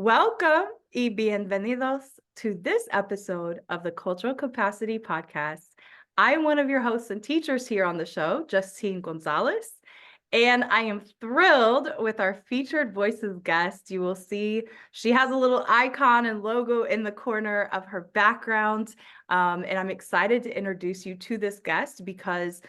Welcome y bienvenidos to this episode of the Cultural Capacity Podcast. I am one of your hosts and teachers here on the show, Justine Gonzalez, and I am thrilled with our featured voices guest. You will see she has a little icon and logo in the corner of her background, and I'm excited to introduce you to this guest because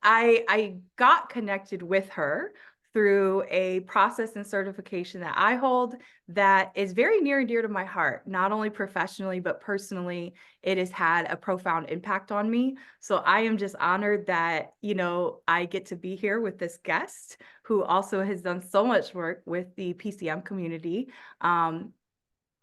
I got connected with her through a process and certification that I hold that is very near and dear to my heart, not only professionally, but personally. It has had a profound impact on me. So I am just honored that, I get to be here with this guest who also has done so much work with the PCM community.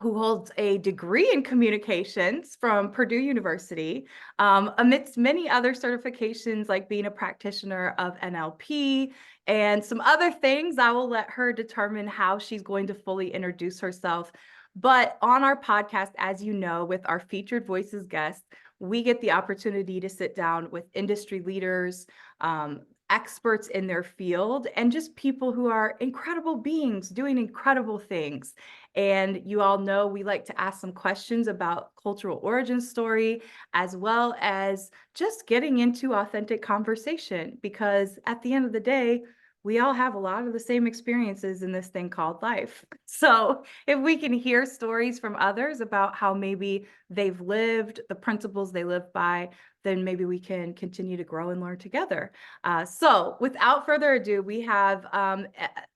Who holds a degree in communications from Purdue University, amidst many other certifications like being a practitioner of NLP and some other things. I will let her determine how she's going to fully introduce herself. But on our podcast, as you know, with our featured voices guests, we get the opportunity to sit down with industry leaders, experts in their field, and just people who are incredible beings doing incredible things. And you all know we like to ask some questions about cultural origin story, as well as just getting into authentic conversation, because at the end of the day, we all have a lot of the same experiences in this thing called life. So if we can hear stories from others about how maybe they've lived, the principles they live by, then maybe we can continue to grow and learn together. So without further ado, we have,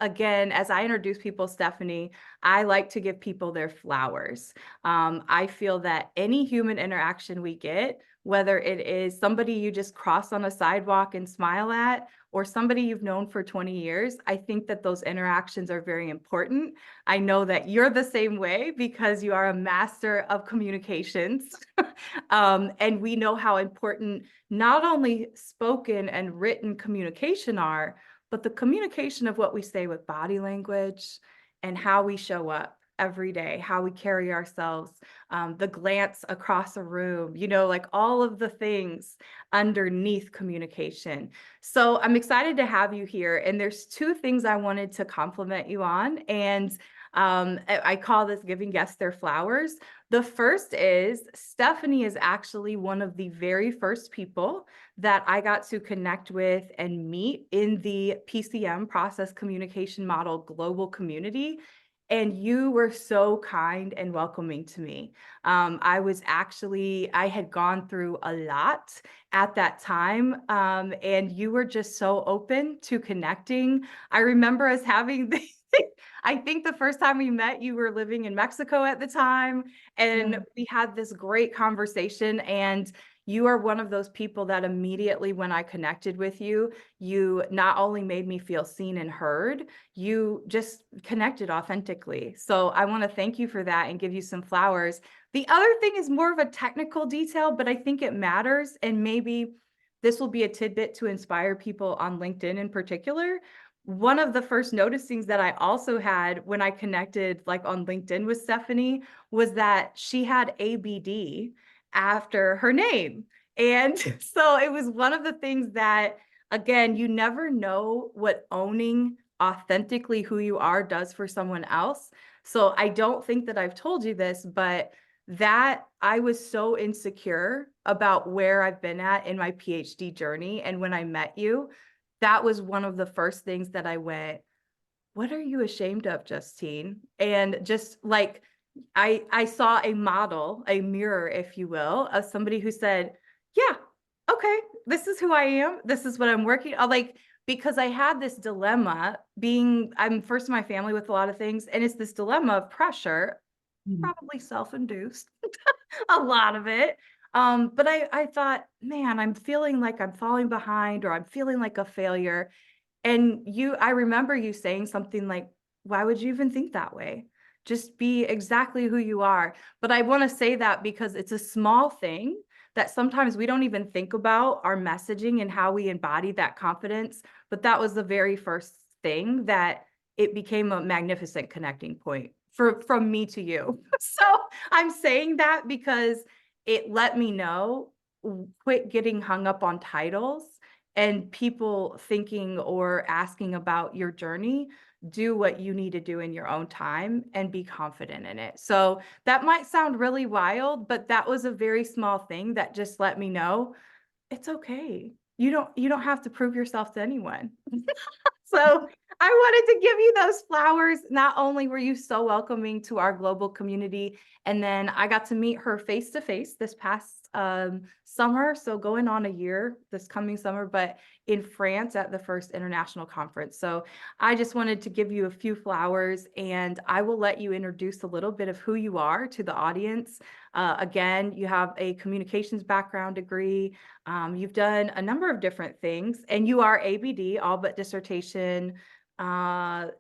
again, as I introduce people, Stephanie, I like to give people their flowers. I feel that any human interaction we get, whether it is somebody you just cross on a sidewalk and smile at, or somebody you've known for 20 years, I think that those interactions are very important. I know that you're the same way because you are a master of communications. And we know how important not only spoken and written communication are, but the communication of what we say with body language and how we show up every day, how we carry ourselves, the glance across a room, like all of the things underneath communication. So I'm excited to have you here. And there's two things I wanted to compliment you on. And I call this giving guests their flowers. The first is Stephanie is actually one of the very first people that I got to connect with and meet in the PCM process communication model global community. And you were so kind and welcoming to me. I had gone through a lot at that time. And you were just so open to connecting. I remember us having I think the first time we met, you were living in Mexico at the time, and we had this great conversation. And you are one of those people that immediately, when I connected with you, you not only made me feel seen and heard, you just connected authentically. So I want to thank you for that and give you some flowers. The other thing is more of a technical detail, but I think it matters. And maybe this will be a tidbit to inspire people on LinkedIn in particular. One of the first noticings that I also had when I connected like on LinkedIn with Stephanie was that she had ABD after her name. And so it was one of the things that, again, you never know what owning authentically who you are does for someone else. So I don't think that I've told you this, but that I was so insecure about where I've been at in my PhD journey. And when I met you, that was one of the first things that I went, what are you ashamed of, Justine? And just like, I saw a model, a mirror, if you will, of somebody who said, yeah, okay, this is who I am. This is what I'm working on. Like, because I had this dilemma I'm first in my family with a lot of things. And it's this dilemma of pressure, probably self-induced, a lot of it. But I thought, man, I'm feeling like I'm falling behind, or I'm feeling like a failure. And I remember you saying something like, why would you even think that way? Just be exactly who you are. But I want to say that because it's a small thing that sometimes we don't even think about our messaging and how we embody that confidence. But that was the very first thing that it became a magnificent connecting point from me to you. So I'm saying that because it let me know, quit getting hung up on titles and people thinking or asking about your journey. do what you need to do in your own time and be confident in it. So that might sound really wild, but that was a very small thing that just let me know it's okay. You don't have to prove yourself to anyone. So I wanted to give you those flowers. Not only were you so welcoming to our global community, and then I got to meet her face to face this past summer. So going on a year this coming summer, but in France at the first international conference. So I just wanted to give you a few flowers, and I will let you introduce a little bit of who you are to the audience. Again, you have a communications background degree. You've done a number of different things, and you are ABD, all but dissertation.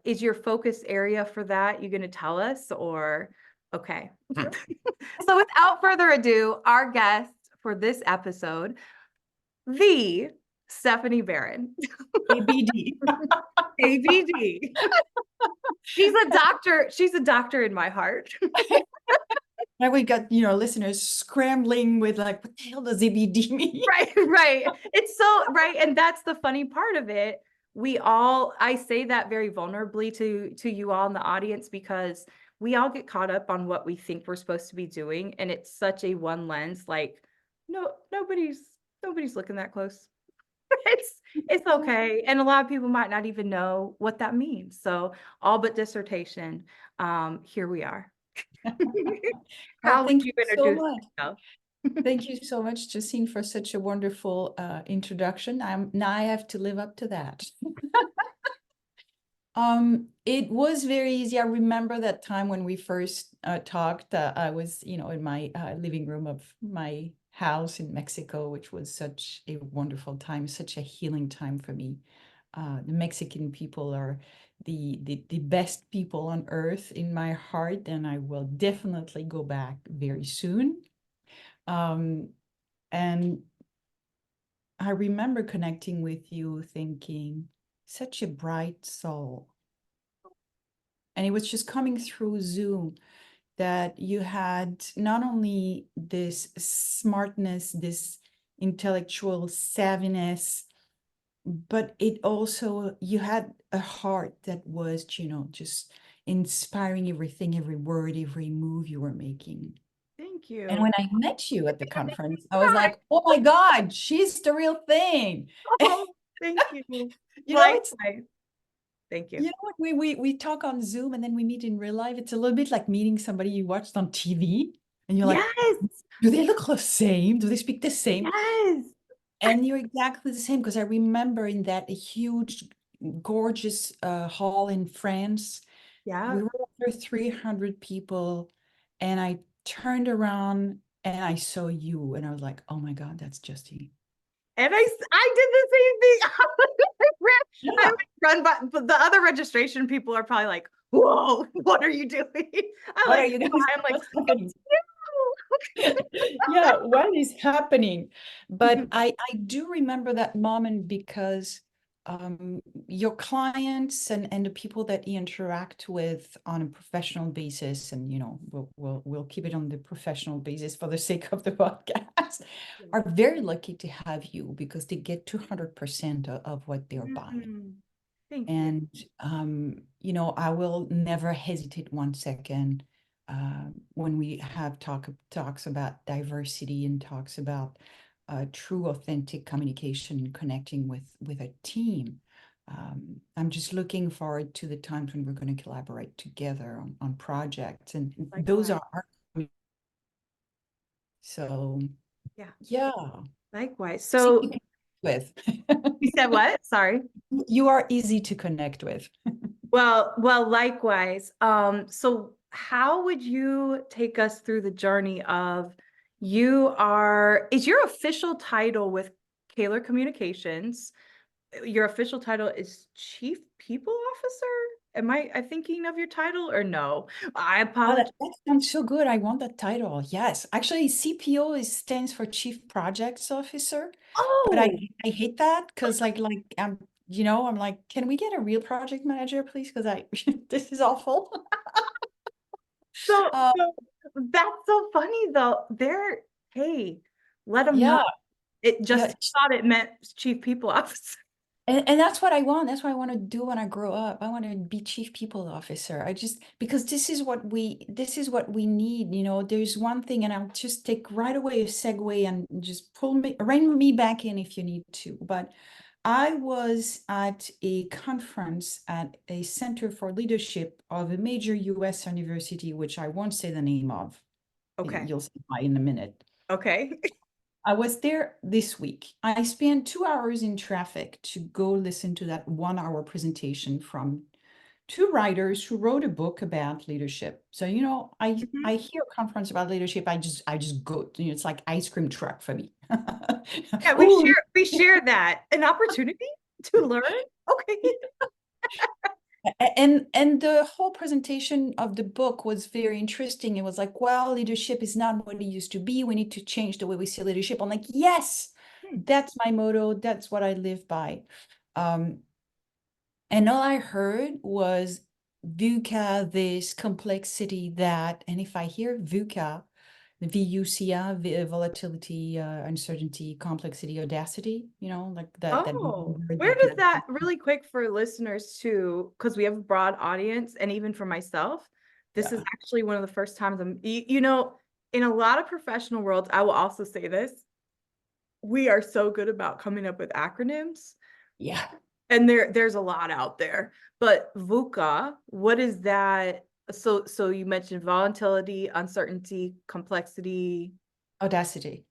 Is your focus area for that? You going to tell us, or okay? So without further ado, our guest for this episode, the Stephanie Barron. ABD. ABD. She's a doctor. She's a doctor in my heart. Now we got, listeners scrambling with like, what the hell does ABD mean? Right. It's so right. And that's the funny part of it. I say that very vulnerably to you all in the audience, because we all get caught up on what we think we're supposed to be doing. And it's such a one lens, like, no, nobody's looking that close. It's okay. And a lot of people might not even know what that means. So all but dissertation, here we are. How would you introduce yourself? Thank you so much, Justine, for such a wonderful introduction. Now I have to live up to that. It was very easy. I remember that time when we first talked. I was, in my living room of my house in Mexico, which was such a wonderful time, such a healing time for me. The Mexican people are the best people on earth in my heart, and I will definitely go back very soon. And I remember connecting with you thinking, such a bright soul. And it was just coming through Zoom that you had not only this smartness, this intellectual savviness, but it also, you had a heart that was, just inspiring everything, every word, every move you were making. Thank you. And when I met you at the conference, I was like, oh my God, she's the real thing. Oh, thank you. It's thank you. You know what, we talk on Zoom and then we meet in real life. It's a little bit like meeting somebody you watched on TV and you're like, do they look the same? Do they speak the same? Yes. And you're exactly the same, because I remember in that huge, gorgeous hall in France, Yeah. we were over 300 people, and I turned around and I saw you and I was like, oh my God, that's Justine. And I did the same thing. I run by, but the other registration people are probably like, whoa, what are you doing? What are you doing? I'm like, what's happening? Yeah, what is happening? But I do remember that moment because your clients and the people that you interact with on a professional basis, and we'll keep it on the professional basis for the sake of the podcast, are very lucky to have you, because they get 200% of what they're buying. Thank And I will never hesitate 1 second when we have talks about diversity and talks about true, authentic communication and connecting with a team. I'm just looking forward to the times when we're going to collaborate together on projects, and those are our. So yeah. Likewise. So with you said what? Sorry. You are easy to connect with. Well, likewise. So how would you take us through the journey of is your official title with Kaler Communications? Your official title is Chief People Officer? Am I thinking of your title, or no? I apologize. That sounds so good. I want that title. Yes. Actually, CPO stands for Chief Projects Officer. Oh, but I hate that, because like I'm like, can we get a real project manager, please? Because this is awful. so that's so funny though. Hey, let them know. It just thought it meant Chief People Officer. And that's what I want. That's what I want to do when I grow up. I want to be chief people officer. I just because this is what we need. You know, there's one thing, and I'll just take right away a segue and just rein me back in if you need to. But I was at a conference at a Center for Leadership of a major US university, which I won't say the name of. Okay. You'll see why in a minute. Okay. I was there this week. I spent 2 hours in traffic to go listen to that 1 hour presentation from two writers who wrote a book about leadership. So, you know, Mhm. I hear a conference about leadership, I just go, you know, it's like ice cream truck for me. Yeah, Oh, we share that. An opportunity to learn. Okay. and the whole presentation of the book was very interesting. It was like, well, leadership is not what it used to be. We need to change the way we see leadership. I'm like, yes, Hmm. that's my motto. That's what I live by. Um, and all I heard was VUCA, this complexity that, and if I hear VUCA, VUCA, volatility, uncertainty, complexity, audacity, you know, like that Oh, word where that does people. that really quick for listeners too? Because we have a broad audience, and even for myself, this is Yeah. actually one of the first times you know, in a lot of professional worlds, I will also say this, we are so good about coming up with acronyms, Yeah. and there's a lot out there. But VUCA, what is that? So you mentioned volatility, uncertainty, complexity, Audacity.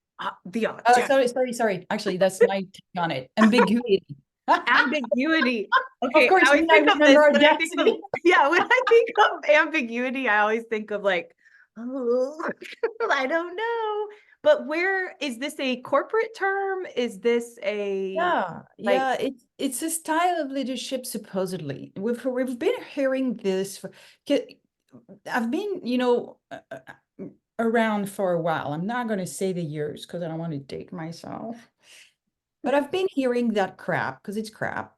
the Oh, object. sorry. Actually, that's my take on it. Ambiguity. Ambiguity. Of Okay, I course, always when I think of this remember when I think of, audacity. yeah, when I think of ambiguity, I always think of like, oh, I don't know. But where is this a corporate term? Is this a Yeah, like, yeah, it's a style of leadership supposedly. We've been hearing this for, I've been, you know, around for a while. I'm not going to say the years because I don't want to date myself. But I've been hearing that crap because it's crap.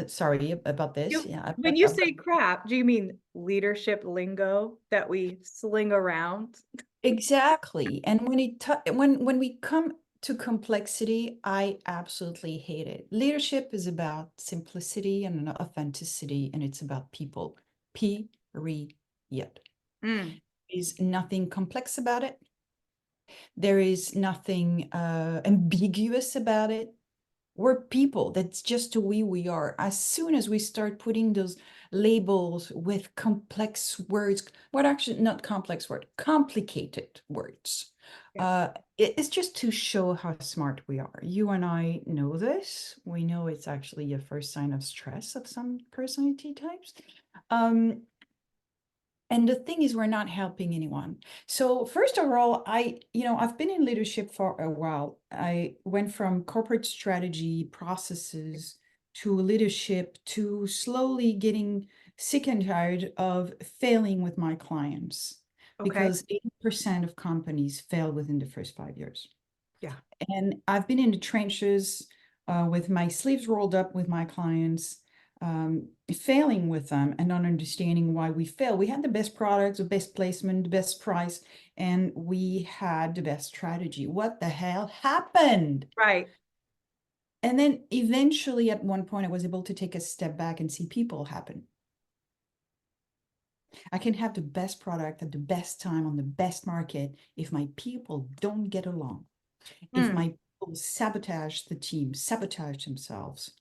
Sorry about this. you Yeah, when you say crap, do you mean leadership lingo that we sling around? exactly. And when we come to complexity, I absolutely hate it. Leadership is about simplicity and authenticity, and it's about people. Period. Mm, Is nothing complex about it. There is nothing ambiguous about it. We're people. That's just who we are. As soon as we start putting those labels with complex words, what actually not complex word, complicated words. yeah. It's just to show how smart we are. You and I know this. We know it's actually a first sign of stress of some personality types. Um, and the thing is, we're not helping anyone. So first of all, I've been in leadership for a while. I went from corporate strategy processes to leadership to slowly getting sick and tired of failing with my clients Okay. because 80% of companies fail within the first 5 years. Yeah. And I've been in the trenches with my sleeves rolled up with my clients, failing with them and not understanding why we fail. We had the best products, the best placement, the best price, and we had the best strategy. What the hell happened? Right. And then eventually, at one point, I was able to take a step back and see people happen. I can have the best product at the best time on the best market if my people don't get along. If Mm. my people sabotage the team, sabotage themselves,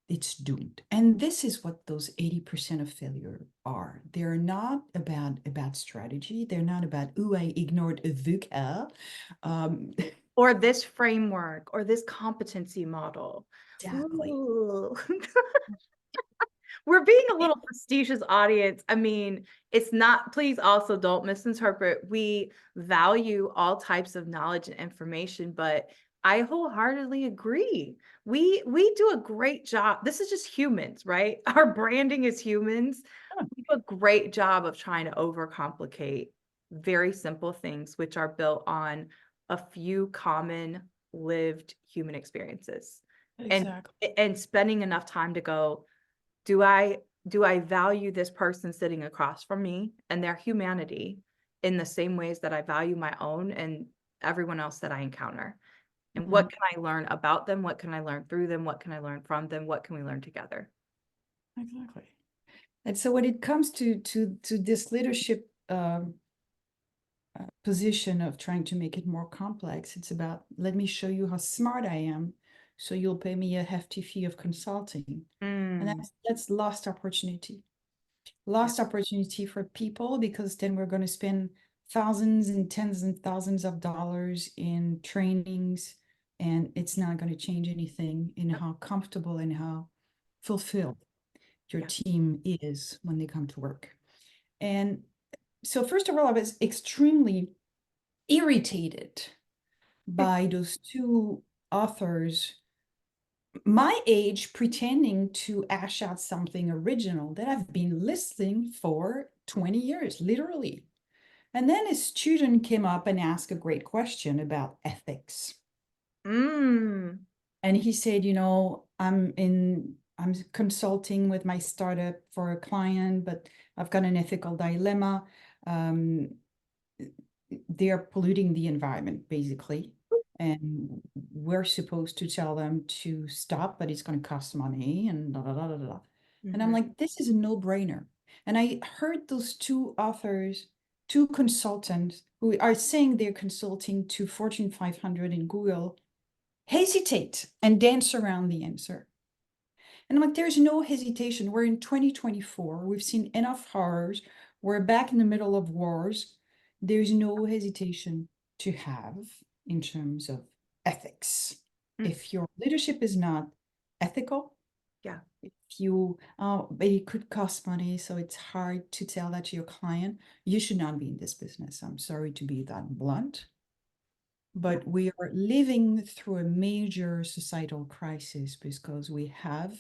it's doomed. And this is what those 80% of failure are. They're not about a bad strategy. They're not about, ooh, I ignored a VUCA. Um, Or this framework or this competency model. exactly. Ooh. We're being a little prestigious audience. I mean, it's not, please also don't misinterpret. We value all types of knowledge and information, but I wholeheartedly agree. We do a great job. This is just humans, right? Our branding is humans. We do a great job of trying to overcomplicate very simple things, which are built on a few common lived human experiences. And Exactly. and spending enough time to go, do I value this person sitting across from me and their humanity in the same ways that I value my own and everyone else that I encounter? And Mhm. what can I learn about them? What can I learn through them? What can I learn from them? What can we learn together? Exactly. And so when it comes to this leadership position of trying to make it more complex, it's about, let me show you how smart I am, so you'll pay me a hefty fee of consulting. And Mm, that's lost opportunity. yeah. Lost opportunity for people, because then we're going to spend thousands and tens and thousands of dollars in trainings, and it's not going to change anything in Yep. how comfortable and how fulfilled your Yeah. team is when they come to work. And so, first of all, I was extremely irritated by those two authors my age pretending to ash out something original that I've been listening for 20 years, literally. And then a student came up and asked a great question about ethics. Mm, And he said, I'm consulting with my startup for a client, but I've got an ethical dilemma. Um, they're polluting the environment, basically. And we're supposed to tell them to stop, but it's going to cost money and da da da da da. And I'm mhm. like, this is a no-brainer. And I heard those two authors, two consultants who are saying they're consulting to Fortune 500 in Google, hesitate and dance around the answer. And I'm like, there's no hesitation. We're in 2024. We've seen enough horrors. We're back in the middle of wars. There's no hesitation to have in terms of ethics. Mm, If your leadership is not ethical, yeah. if you, but it could cost money, so it's hard to tell that to your client, you should not be in this business. I'm sorry to be that blunt, Yeah. but we are living through a major societal crisis because we have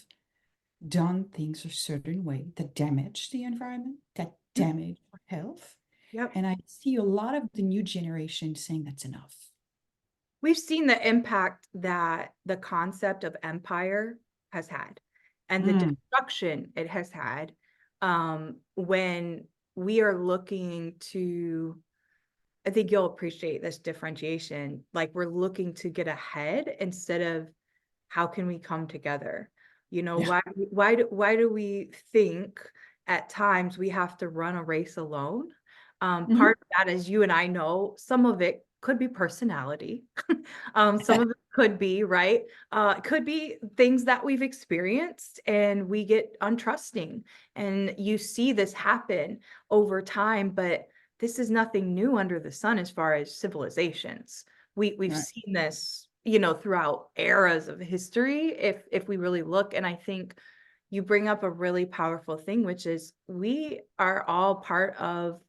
done things a certain way that damage the environment, that Mm, damage our health. yep. And I see a lot of the new generation saying that's enough. We've seen the impact that the concept of empire has had and the Mm, destruction it has had when we are looking to, I think you'll appreciate this differentiation. Like we're looking to get ahead instead of how can we come together? yeah. Why do we think at times we have to run a race alone? Mhm. Part of that, as you and I know, some of it could be personality. Some of it could be, right? It could be things that we've experienced and we get untrusting. And you see this happen over time, but this is nothing new under the sun as far as civilizations. We've Right. seen this, throughout eras of history, if we really look. And I think you bring up a really powerful thing, which is we are all part of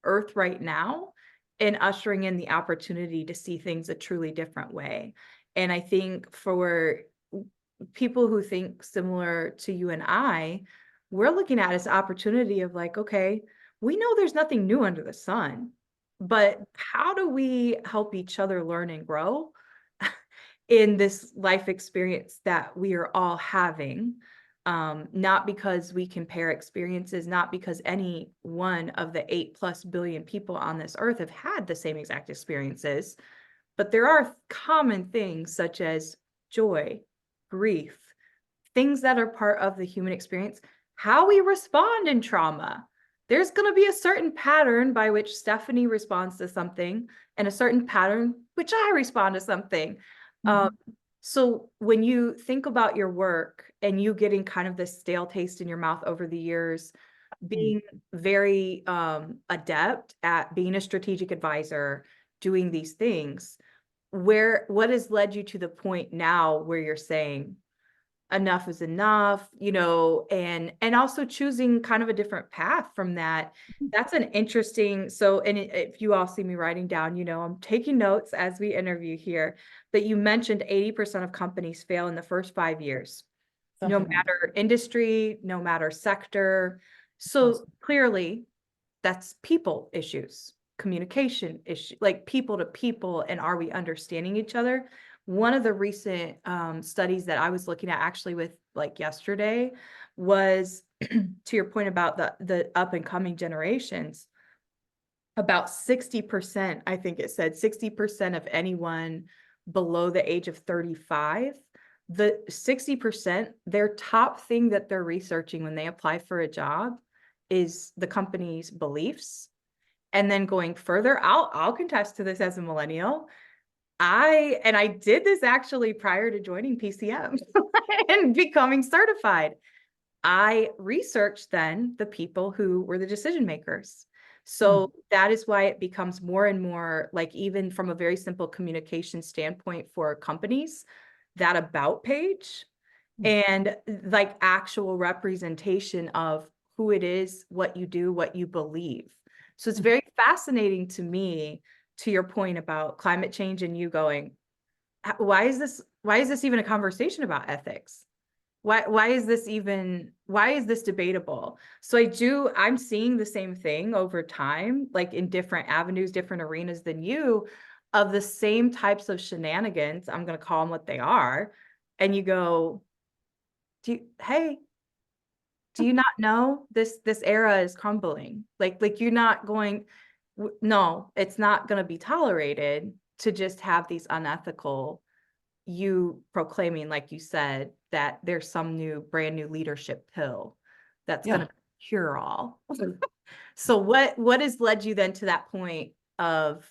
Earth right now and ushering in the opportunity to see things a truly different way. And I think for people who think similar to you and we're looking at this opportunity of like, okay, we know there's nothing new under the sun, but how do we help each other learn and grow in this life experience that we are all having? Not because we compare experiences, not because any one of the 8+ billion people on this earth have had the same exact experiences, but there are common things such as joy, grief, things that are part of the human experience, how we respond in trauma. There's going to be a certain pattern by which Stephanie responds to something and a certain pattern which I respond to something. Um, Mhm. so when you think about your work and you getting kind of this stale taste in your mouth over the years, Mm. being very adept at being a strategic advisor, doing these things, what has led you to the point now where you're saying enough is enough, and also choosing kind of a different path from that? That's an interesting, so, and if you all see me writing down, I'm taking notes as we interview here, that you mentioned 80% of companies fail in the first 5 years, no Something like that. matter industry, no matter sector. Yes. So clearly that's people issues, communication issue, like people to people, and are we understanding each other? One of the recent studies that I was looking at actually with like yesterday was to your point about the up and coming generations, about 60%, I think it said 60% of anyone below the age of 35, the 60%, their top thing that they're researching when they apply for a job is the company's beliefs. And then going further, I'll contest to this as a millennial. I did this actually prior to joining PCM and becoming certified. I researched then the people who were the decision makers. So that is why it becomes more and more like, even from a very simple communication standpoint for companies, that about page and like actual representation of who it is, what you do, what you believe. So it's very fascinating to me, to your point about climate change and you going, why is this even a conversation about ethics? Why is this debatable? So I'm seeing the same thing over time, like in different avenues, different arenas than you, of the same types of shenanigans. I'm going to call them what they are. And you go, hey, do you not know this era is crumbling? Like you're not going, no, it's not going to be tolerated to just have these unethical, you proclaiming, like you said, that there's some brand new leadership pill that's going to cure all. So what has led you then to that point of,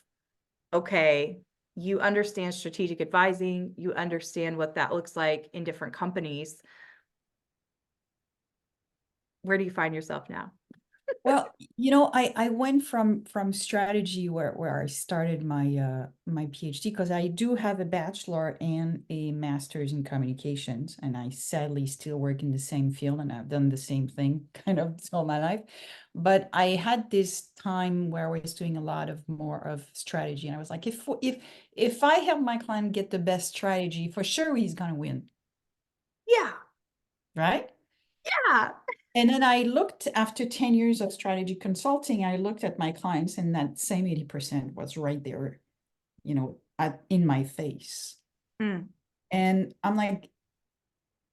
okay, you understand strategic advising, you understand what that looks like in different companies. Where do you find yourself now? Well, I went from strategy where I started my PhD, because I do have a bachelor and a master's in communications, and I sadly still work in the same field, and I've done the same thing kind of all my life. But I had this time where I was doing a lot of more of strategy, and I was like, if I help my client get the best strategy, for sure he's gonna win, Yeah. right? Yeah. And then I looked, after 10 years of strategy consulting, I looked at my clients, and that same 80% was right there, in my face. And I'm like,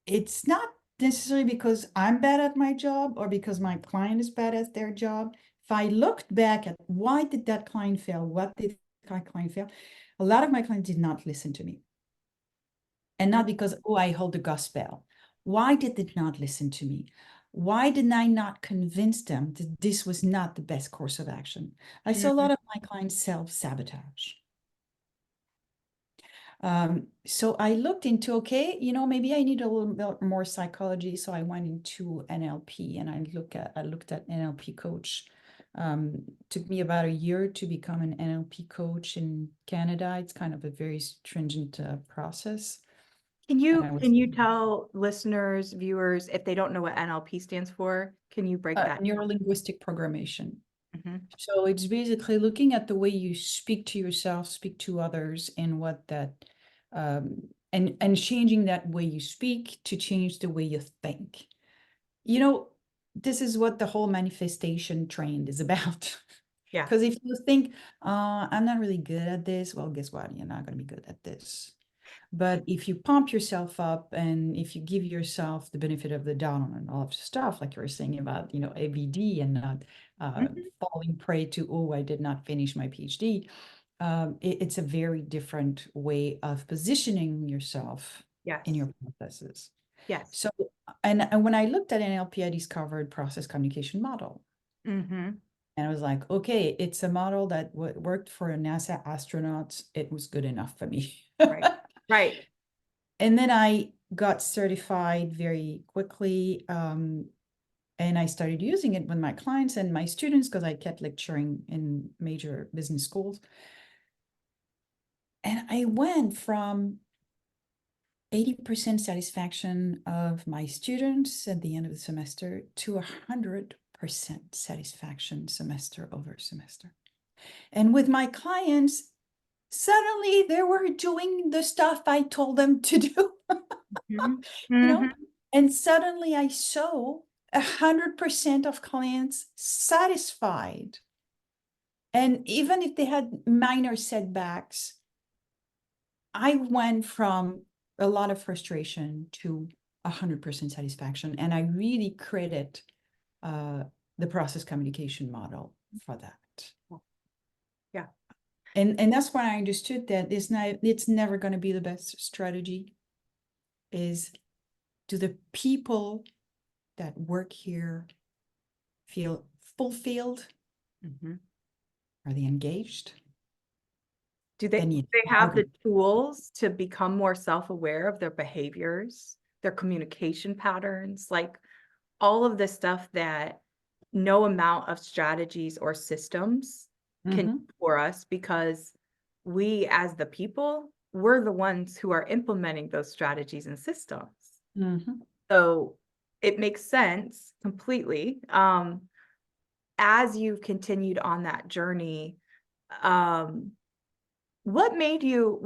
it's not necessarily because I'm bad at my job or because my client is bad at their job. If I looked back at why did that client fail, what did that client fail, a lot of my clients did not listen to me. And not because, oh, I hold the gospel. Why did they not listen to me? Why did I not convince them that this was not the best course of action? I saw a lot of my clients self-sabotage. So I looked into, okay, maybe I need a little bit more psychology. So I went into NLP, and I looked at NLP coach. Took me about a year to become an NLP coach in Canada. It's kind of a very stringent process. Can you tell listeners, viewers, if they don't know what NLP stands for, can you break that? Neuro-linguistic programmation. So it's basically looking at the way you speak to yourself, speak to others, and what that and changing that way you speak to change the way you think. This is what the whole manifestation trend is about. Yeah. Because if you think, I'm not really good at this, well, guess what? You're not going to be good at this. But if you pump yourself up, and if you give yourself the benefit of the doubt on all of the stuff, like you were saying about, ABD, and not falling prey to, oh, I did not finish my PhD, it's a very different way of positioning yourself in your processes. Yes. So, and when I looked at NLP, I discovered process communication model. And I was like, okay, it's a model that worked for NASA astronauts. It was good enough for me. Right. And then I got certified very quickly. And I started using it with my clients and my students, because I kept lecturing in major business schools. And I went from 80% satisfaction of my students at the end of the semester to 100% satisfaction semester over semester. And with my clients, suddenly they were doing the stuff I told them to do. And suddenly I saw 100% of clients satisfied. And even if they had minor setbacks, I went from a lot of frustration to 100% satisfaction. And I really credit the process communication model for that. Yeah. And that's when I understood that it's never going to be the best strategy. Is, do the people that work here feel fulfilled? Mhm. Are they engaged? Do Then you they have the target. tools to become more self-aware of their behaviors, their communication patterns, like all of the stuff that no amount of strategies or systems can do Mhm, for us, because we as the people, we're the ones who are implementing those strategies and systems. mhm. So it makes sense completely. As you've continued on that journey, um, what made you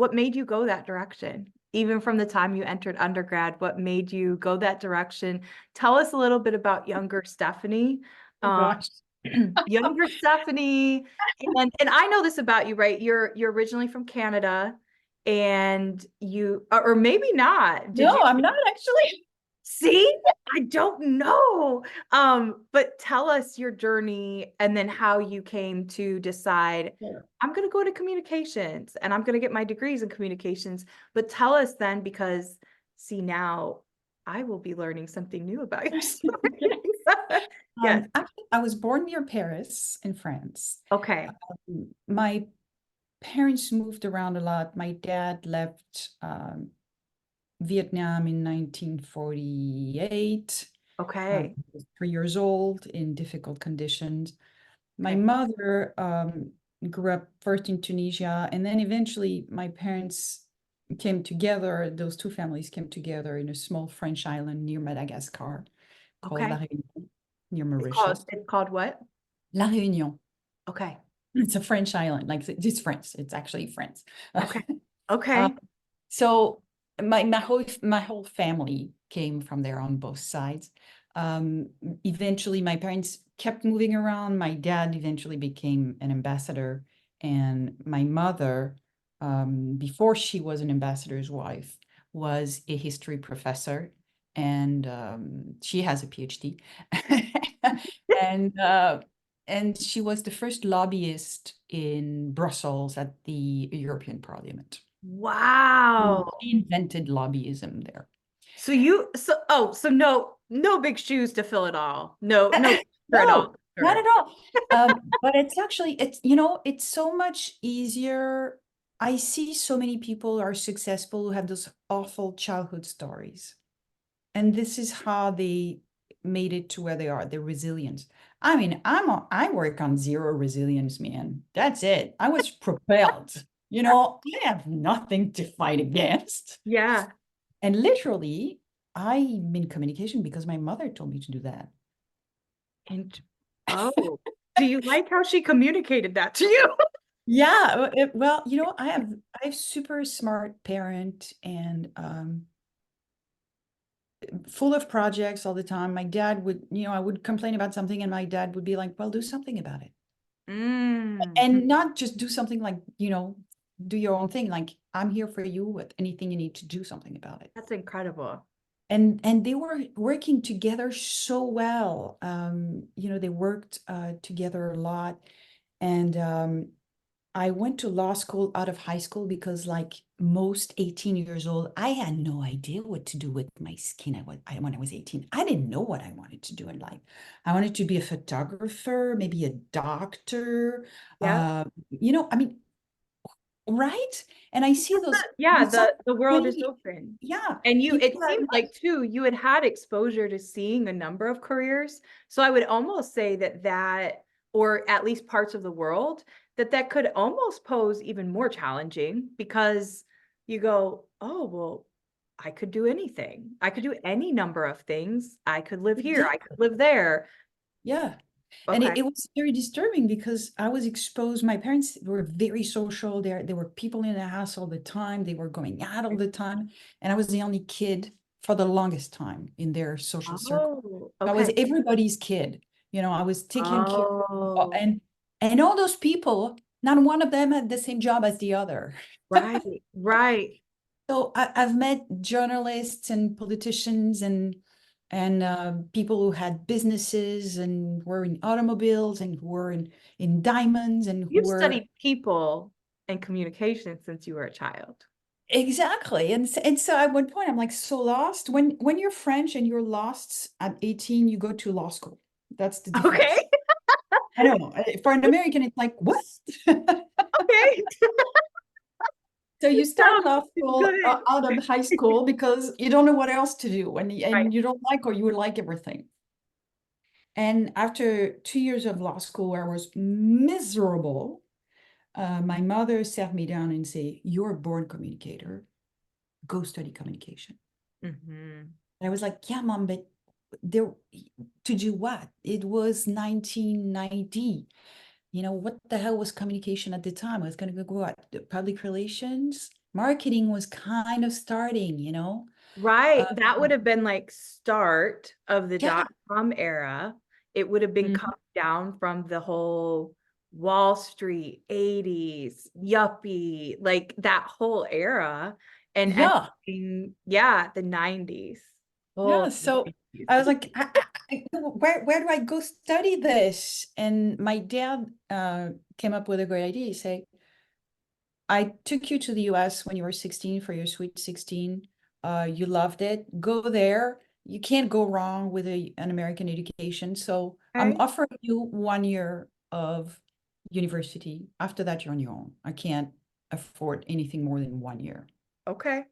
go that direction? Even from the time you entered undergrad, what made you go that direction? Tell us a little bit about younger Stephanie. Oh Um, gosh. younger Stephanie, and I know this about you, right? You're originally from Canada, and or maybe not. Did you No, I'm not actually. see? I don't know. But tell us your journey and then how you came to decide, Sure. I'm going to go to communications and I'm going to get my degrees in communications. But tell us then, because see, now I will be learning something new about your story. Yes. Actually, I was born near Paris in France. Okay. My parents moved around a lot. My dad left Vietnam in 1948. Okay. He was 3 years old in difficult conditions. My Okay. mother grew up first in Tunisia, and then eventually my parents came together. Those two families came together in a small French island near Madagascar called La Okay. Réunion, near It's called Mauritius. it's called what? La Réunion. Okay. It's a French island, like it's France. It's actually France. Okay. Uh, Okay. so my whole family came from there on both sides. Um, Eventually, my parents kept moving around. My dad eventually became an ambassador, and my mother, before she was an ambassador's wife, was a history professor, and she has a PhD, and she was the first lobbyist in Brussels at the European Parliament. Wow. She invented lobbyism there. So no big shoes to fill at all. No pressure at No, all. not Sure. at all. But it's actually, it's so much easier. I see so many people are successful who have those awful childhood stories. And this is how they made it to where they are, their resilience. I mean, I work on zero resilience, man. That's it. I was propelled. I have nothing to fight against. Yeah. And literally, I'm in communication because my mother told me to do that. And oh, do you like how she communicated that to you? Yeah, well, I have super smart parent and full of projects all the time. My dad would, I would complain about something and my dad would be like, "Well, do something about it." Mm, And not just do something like, do your own thing. Like, I'm here for you with anything you need to do something about it. that's incredible. And they were working together so well. They worked together a lot. And I went to law school out of high school because, like most 18 years old, I had no idea what to do with my skin. When I was 18, I didn't know what I wanted to do in life. I wanted to be a photographer, maybe a doctor. Yeah. I mean, right? And I see those, Yeah, there's so the world is many, open. yeah, And people it are seemed like too, you had exposure to seeing a number of careers. So I would almost say or at least parts of the world, that could almost pose even more challenging, because you go, oh, well, I could do anything. I could do any number of things. I could live here. I exactly, could live there. yeah. And Okay. it was very disturbing because I was exposed. My parents were very social. There were people in the house all the time. They were going out all the time. And I was the only kid for the longest time in their social circle. Oh, I was okay. everybody's kid. I was taking care of, Oh, and all those people, not one of them had the same job as the other. right, right. So I've met journalists and politicians and people who had businesses and were in automobiles and who were in diamonds and who You've were, studied people and communication since you were a child. Exactly. And so at one point I'm like so lost. When you're French and you're lost at 18, you go to law school. That's the Okay. difference. I know. For an American, it's like, what? Okay. So you start Sounds law school good. out of high school because you don't know what else to do, and Right. you don't like, or you like everything. And after 2 years of law school where I was miserable, my mother sat me down and say, "You're a born communicator. Go study communication." Mm-hmm. And I was like, "Yeah, mom, but there to do what?" It was 1990. What the hell was communication at the time? I was going to go what? Public relations? Marketing was kind of starting. Right. Uh, That would have been like start of the yeah. dot-com era. It would have been Mhm. coming down from the whole Wall Street 80s, yuppie, like that whole era. And Yeah. ending, yeah, the 90s. Yeah. Oh, So 90s. I was like, where do I go study this? And my dad came up with a great idea. He said, I took you to the US when you were 16 for your Sweet 16. You loved it. Go there. You can't go wrong with an American education. So I'm Okay. offering you 1 year of university. After that, you're on your own. I can't afford anything more than 1 year. Okay.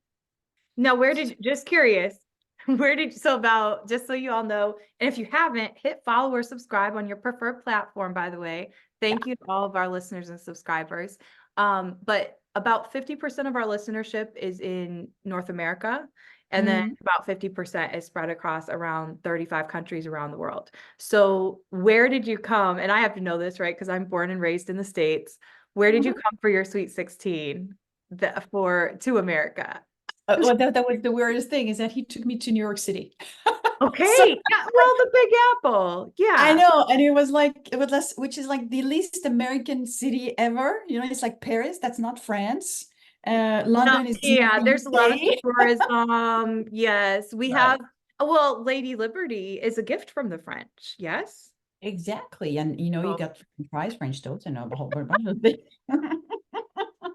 Now, just curious, so about, just so you all know, and if you haven't, hit follow or subscribe on your preferred platform, by the way. Yeah. Thank you to all of our listeners and subscribers. But about 50% of our listenership is in North America, and then Mhm. about 50% is spread across around 35 countries around the world. So where did you come? And I have to know this, right? Because I'm born and raised in the States. Where did you come for your Sweet 16 to America? Well, that was the weirdest thing is that he took me to New York City. So Okay. Yeah, well, the Big Apple. I Yeah. know, and it was less, which is like the least American city ever. It's like Paris, that's not France. No, London is not yeah, the there's a lot of UK. tourism. Yes, we Right. have, well, Lady Liberty is a gift from the French. Yes. Exactly. And you Oh. got French fries, French toast, and a whole bunch of things.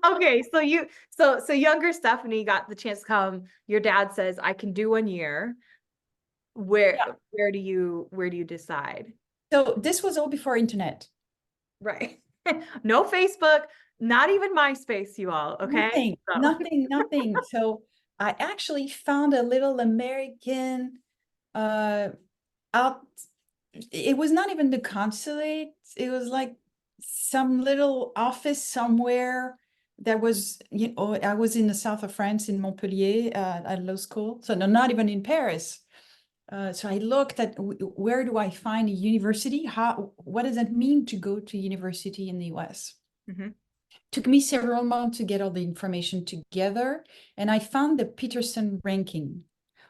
Okay, so younger Stephanie got the chance to come. Your dad says, I can do 1 year. Where Yeah. where do you decide? So this was all before internet. Right. No Facebook, not even MySpace, you all. Okay. Nothing, So nothing, nothing. So I actually found a little American uh out. It was not even the consulate. It was like some little office somewhere that was, I was in the south of France in Montpellier at law school. So no, not even in Paris. So I looked at where do I find a university? What does that mean to go to university in the US? Mhm. Took me several months to get all the information together, and I found the Peterson ranking,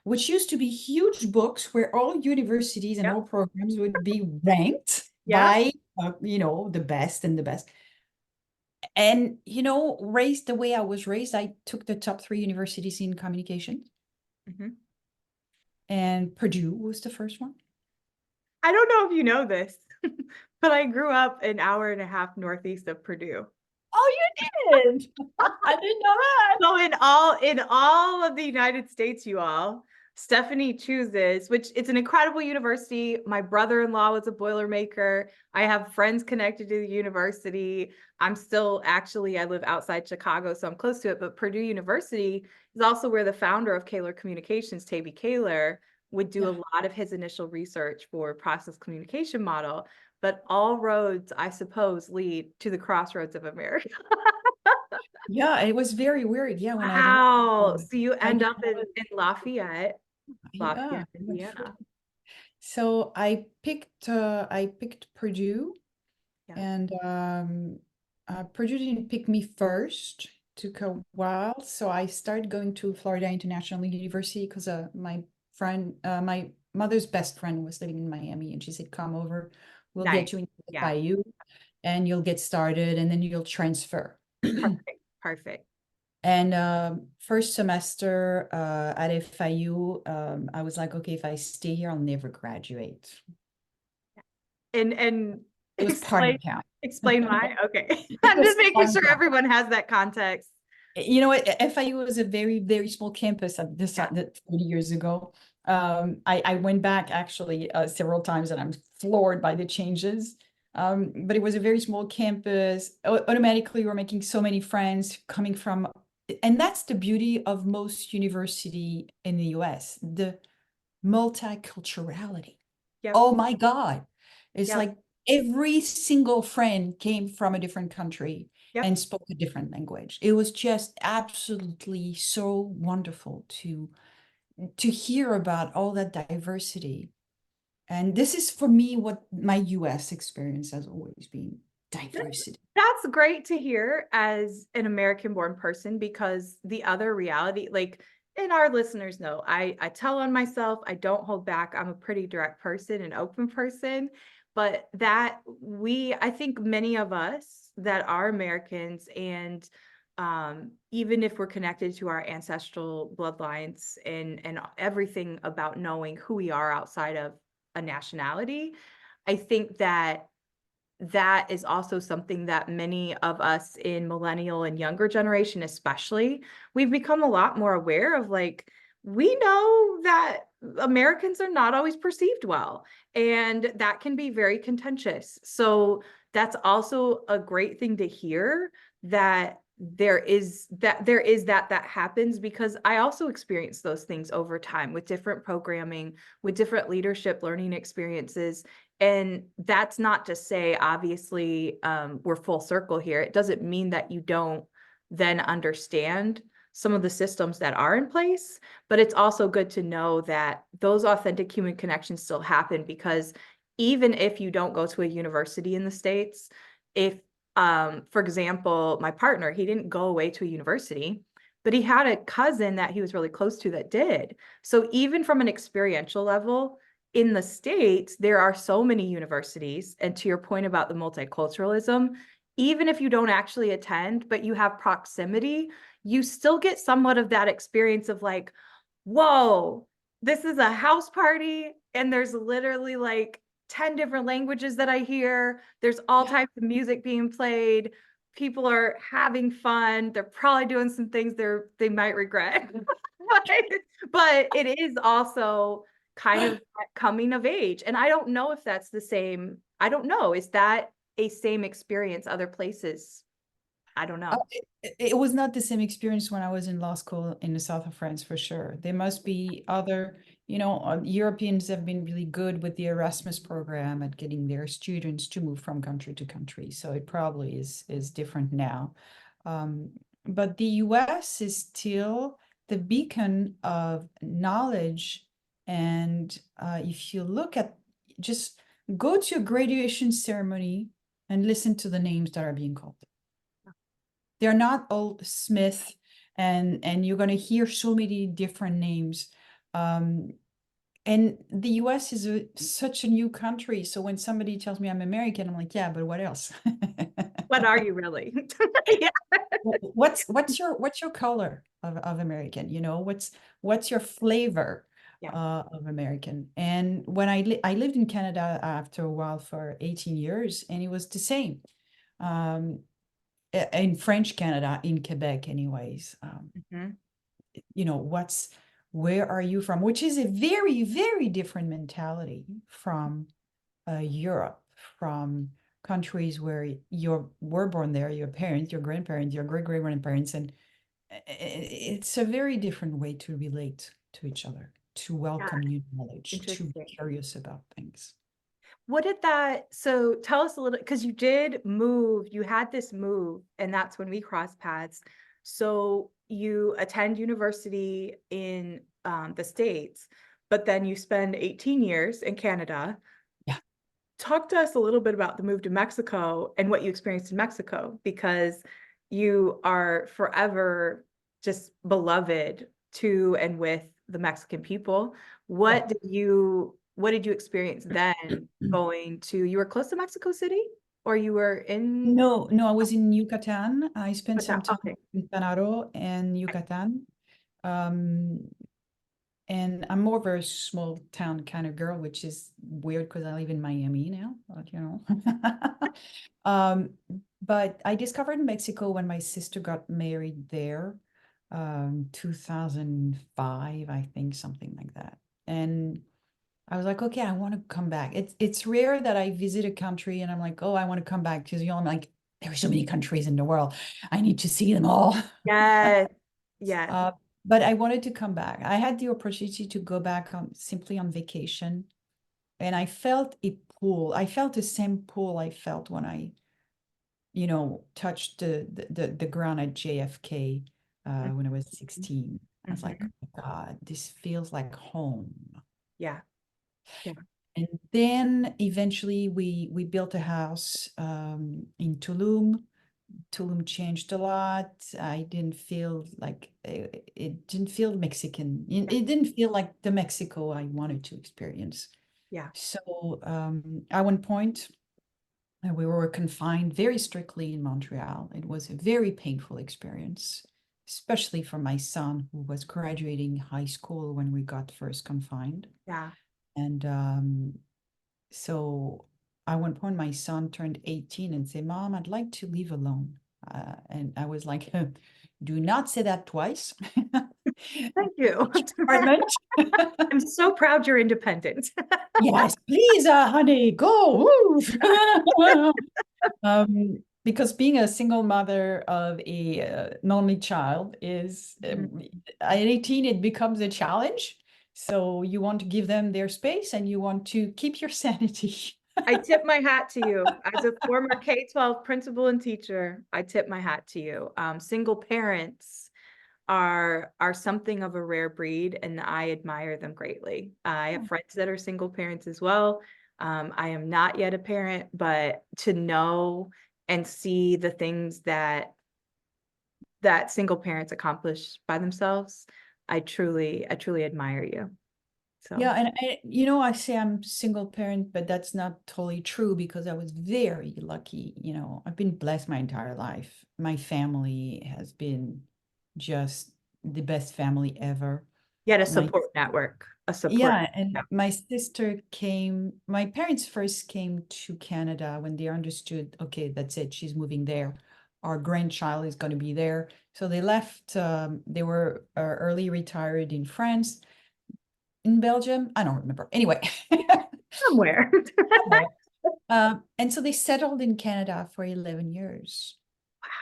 which used to be huge books where all universities and Yep. all programs would be ranked Yeah. by, the best and the best. And, raised the way I was raised, I took the top 3 universities in communication, Mhm. and Purdue was the first one. I don't know if you know this, but I grew up an hour and a half northeast of Purdue. Oh, you did? I didn't know that. So in all of the United States, you all, Stephanie chooses, which it's an incredible university. My brother-in-law was a Boilermaker. I have friends connected to the university. I live outside Chicago, so I'm close to it. But Purdue University is also where the founder of Kaler Communications, Tabby Kaler, would do a Yeah. lot of his initial research for process communication model. But all roads, I suppose, lead to the crossroads of America. Yeah, it was very weird. Yeah, when I learned, Wow. So you I end didn't up know in Lafayette, Yeah, Lafayette, it went Indiana. so I picked Purdue, Yeah. and Purdue didn't pick me first. Took a while, so I started going to Florida International University because my mother's best friend was living in Miami, and she said, "Come over, we'll Nice. get you into Yeah. FIU, and you'll get started, and then you'll transfer." Perfect. Perfect. And first semester at FIU, I was like, okay, if I stay here, I'll never graduate. And It was party explain town. Explain why. Okay. It I'm was just making fun. sure everyone has that context. You know what? FIU was a very, very small campus at this Yeah. 30 years ago. I went back actually several times and I'm floored by the changes. But it was a very small campus. Automatically, we're making so many friends coming from, and that's the beauty of most university in the US, the multiculturality. Yep. Oh my God. It's Yep. like every single friend came from a different country Yep. and spoke a different language. It was just absolutely so wonderful to hear about all that diversity. And this is for me what my US experience has always been, diversity. That's great to hear as an American born person, because the other reality, like, and our listeners know, I tell on myself, I don't hold back. I'm a pretty direct person, an open person, but I think many of us that are Americans, and even if we're connected to our ancestral bloodlines and everything about knowing who we are outside of a nationality, I think that is also something that many of us in millennial and younger generation, especially, we've become a lot more aware of. Like, we know that Americans are not always perceived well, and that can be very contentious. So that's also a great thing to hear, that that happens, because I also experienced those things over time with different programming, with different leadership learning experiences. And that's not to say, obviously, we're full circle here. It doesn't mean that you don't then understand some of the systems that are in place, but it's also good to know that those authentic human connections still happen, because even if you don't go to a university in the States, if, for example, my partner, he didn't go away to a university, but he had a cousin that he was really close to that did. So even from an experiential level, in the States, there are so many universities. And to your point about the multiculturalism, even if you don't actually attend, but you have proximity, you still get somewhat of that experience of like, whoa, this is a house party, and there's literally like 10 different languages that I hear. There's all Yeah. types of music being played. People are having fun. They're probably doing some things they might regret. but it is also kind of coming of age. And I don't know if that's the same. I don't know. Is that a same experience other places? I don't know. It was not the same experience when I was in law school in the south of France, for sure. There must be other, Europeans have been really good with the Erasmus program at getting their students to move from country to country. So it probably is different now. Um, but the US is still the beacon of knowledge. And if you look at, just go to a graduation ceremony and listen to the names that are being called. They're not all Smith, and you're going to hear so many different names. And the US is such a new country. So when somebody tells me I'm American, I'm like, yeah, but what else? What are you really? Yeah. What's your color of American? What's your flavor Yeah. of American? And when I lived in Canada after a while for 18 years, and it was the same. Um, in French Canada, in Quebec, anyways. Mhm. Where are you from? Which is a very, very different mentality from Europe, from countries where you were born there, your parents, your grandparents, your great great grandparents, and it's a very different way to relate to each other, to Yeah. welcome new knowledge, to be Interesting. curious about things. So tell us a little, because you had this move, and that's when we crossed paths. So you attend university in the States, but then you spend 18 years in Canada. Yeah. Talk to us a little bit about the move to Mexico and what you experienced in Mexico, because you are forever just beloved to and with the Mexican people. Yeah. What did you experience then going to, you were close to Mexico City, or you were in No, no, I was in Yucatan. I spent some time Okay. in Panaro and Yucatan. Um, and I'm more of a small town kind of girl, which is weird because I live in Miami now, but Um, but I discovered Mexico when my sister got married there, 2005, I think, something like that. And I was like, okay, I want to come back. It's rare that I visit a country and I'm like, oh, I want to come back because I'm like, there are so many countries in the world. I need to see them all. Yes. Yes. But I wanted to come back. I had the opportunity to go back simply on vacation, and I felt a pull. I felt the same pull I felt when I, touched the ground at JFK when I was 16. I was like, Mhm. oh God, this feels like home. Yeah. Yeah. And then eventually we built a house in Tulum. Tulum changed a lot. I didn't feel like it didn't feel Mexican. It didn't feel like the Mexico I wanted to experience. Yeah. So at one point, we were confined very strictly in Montreal. It was a very painful experience, especially for my son who was graduating high school when we got first confined. Yeah. And so at one point, my son turned 18 and said, Mom, I'd like to live alone. And I was like, do not say that twice. Thank you. Apartment. I'm so proud you're independent. Yes, please, honey, go. Because being a single mother of a lonely child is, at 18, it becomes a challenge. So you want to give them their space and you want to keep your sanity. I tip my hat to you. As a former K-12 principal and teacher, I tip my hat to you. Single parents are something of a rare breed, and I admire them greatly. I have friends that are single parents as well. I am not yet a parent, but to know and see the things that single parents accomplish by themselves, I truly admire you. So Yeah, and I say I'm single parent, but that's not totally true because I was very lucky. I've been blessed my entire life. My family has been just the best family ever. you had a My support network, a support. Yeah, and my parents first came to Canada when they understood, okay, that's it, she's moving there. Our grandchild is going to be there. So they left, they were early retired in France, in Belgium. I don't remember. Anyway, Somewhere. somewhere. And so they settled in Canada for 11 years.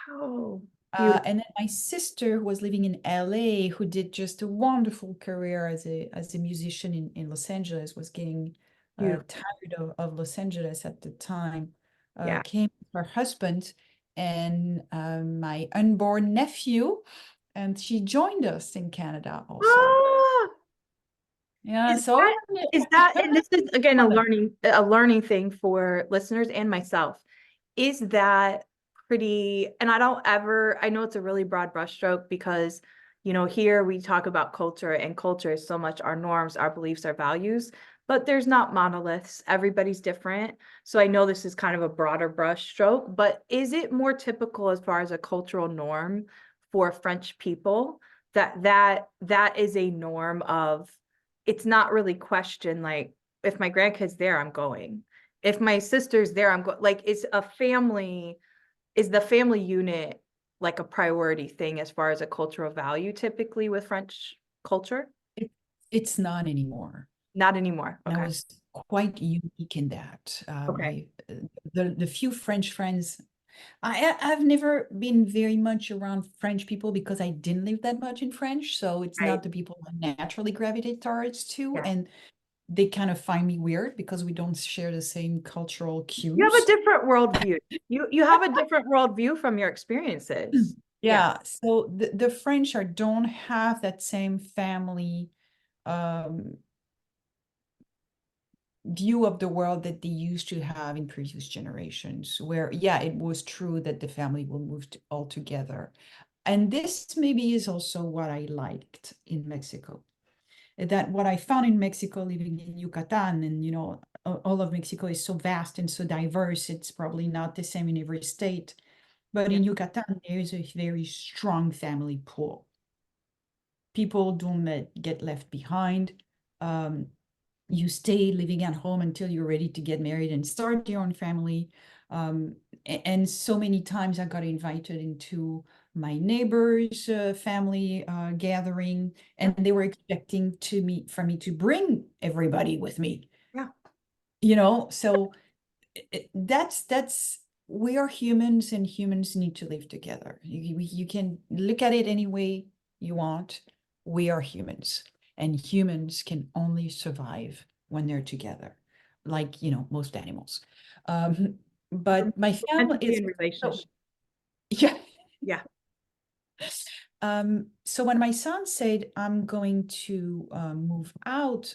Wow. Beautiful. And then my sister, who was living in LA, who did just a wonderful career as a musician in Los Angeles, was getting Beautiful. tired of Los Angeles at the time, Yeah. came with her husband and my unborn nephew, and she joined us in Canada also. Ah, Yeah, is so and this is again a learning thing for listeners and myself. Is that pretty, and I know it's a really broad brushstroke because, here we talk about culture, and culture is so much our norms, our beliefs, our values, but there's not monoliths. Everybody's different. So I know this is kind of a broader brushstroke, but is it more typical as far as a cultural norm for French people that is a norm of, it's not really questioned, like, if my grandkid's there, I'm going. If my sister's there, I'm going. Like, is the family unit like a priority thing as far as a cultural value typically with French culture? it's not anymore. Not anymore. I Okay. was quite unique in that. Okay. The few French friends I've never been very much around French people because I didn't live that much in French. So it's Right. not the people I naturally gravitate towards to. Yeah. And they kind of find me weird because we don't share the same cultural You have a cues. different worldview. You have a different worldview from your experiences. Yeah. Yeah. So the French don't have that same family um, view of the world that they used to have in previous generations, where, yeah, it was true that the family will move all together. And this maybe is also what I liked in Mexico. That what I found in Mexico, living in Yucatan, and all of Mexico is so vast and so diverse. It's probably not the same in every state, but Yeah. in Yucatan, there is a very strong family pool. People don't get left behind. Um, you stay living at home until you're ready to get married and start your own family. And so many times I got invited into my neighbor's family gathering, and they were expecting for me to bring everybody with me. Yeah. So that's we are humans, and humans need to live together. You can look at it any way you want. We are humans, and humans can only survive when they're together, like most animals. But my We're meant family to be is in relationship. yeah. Yeah. So when my son said, I'm going to move out,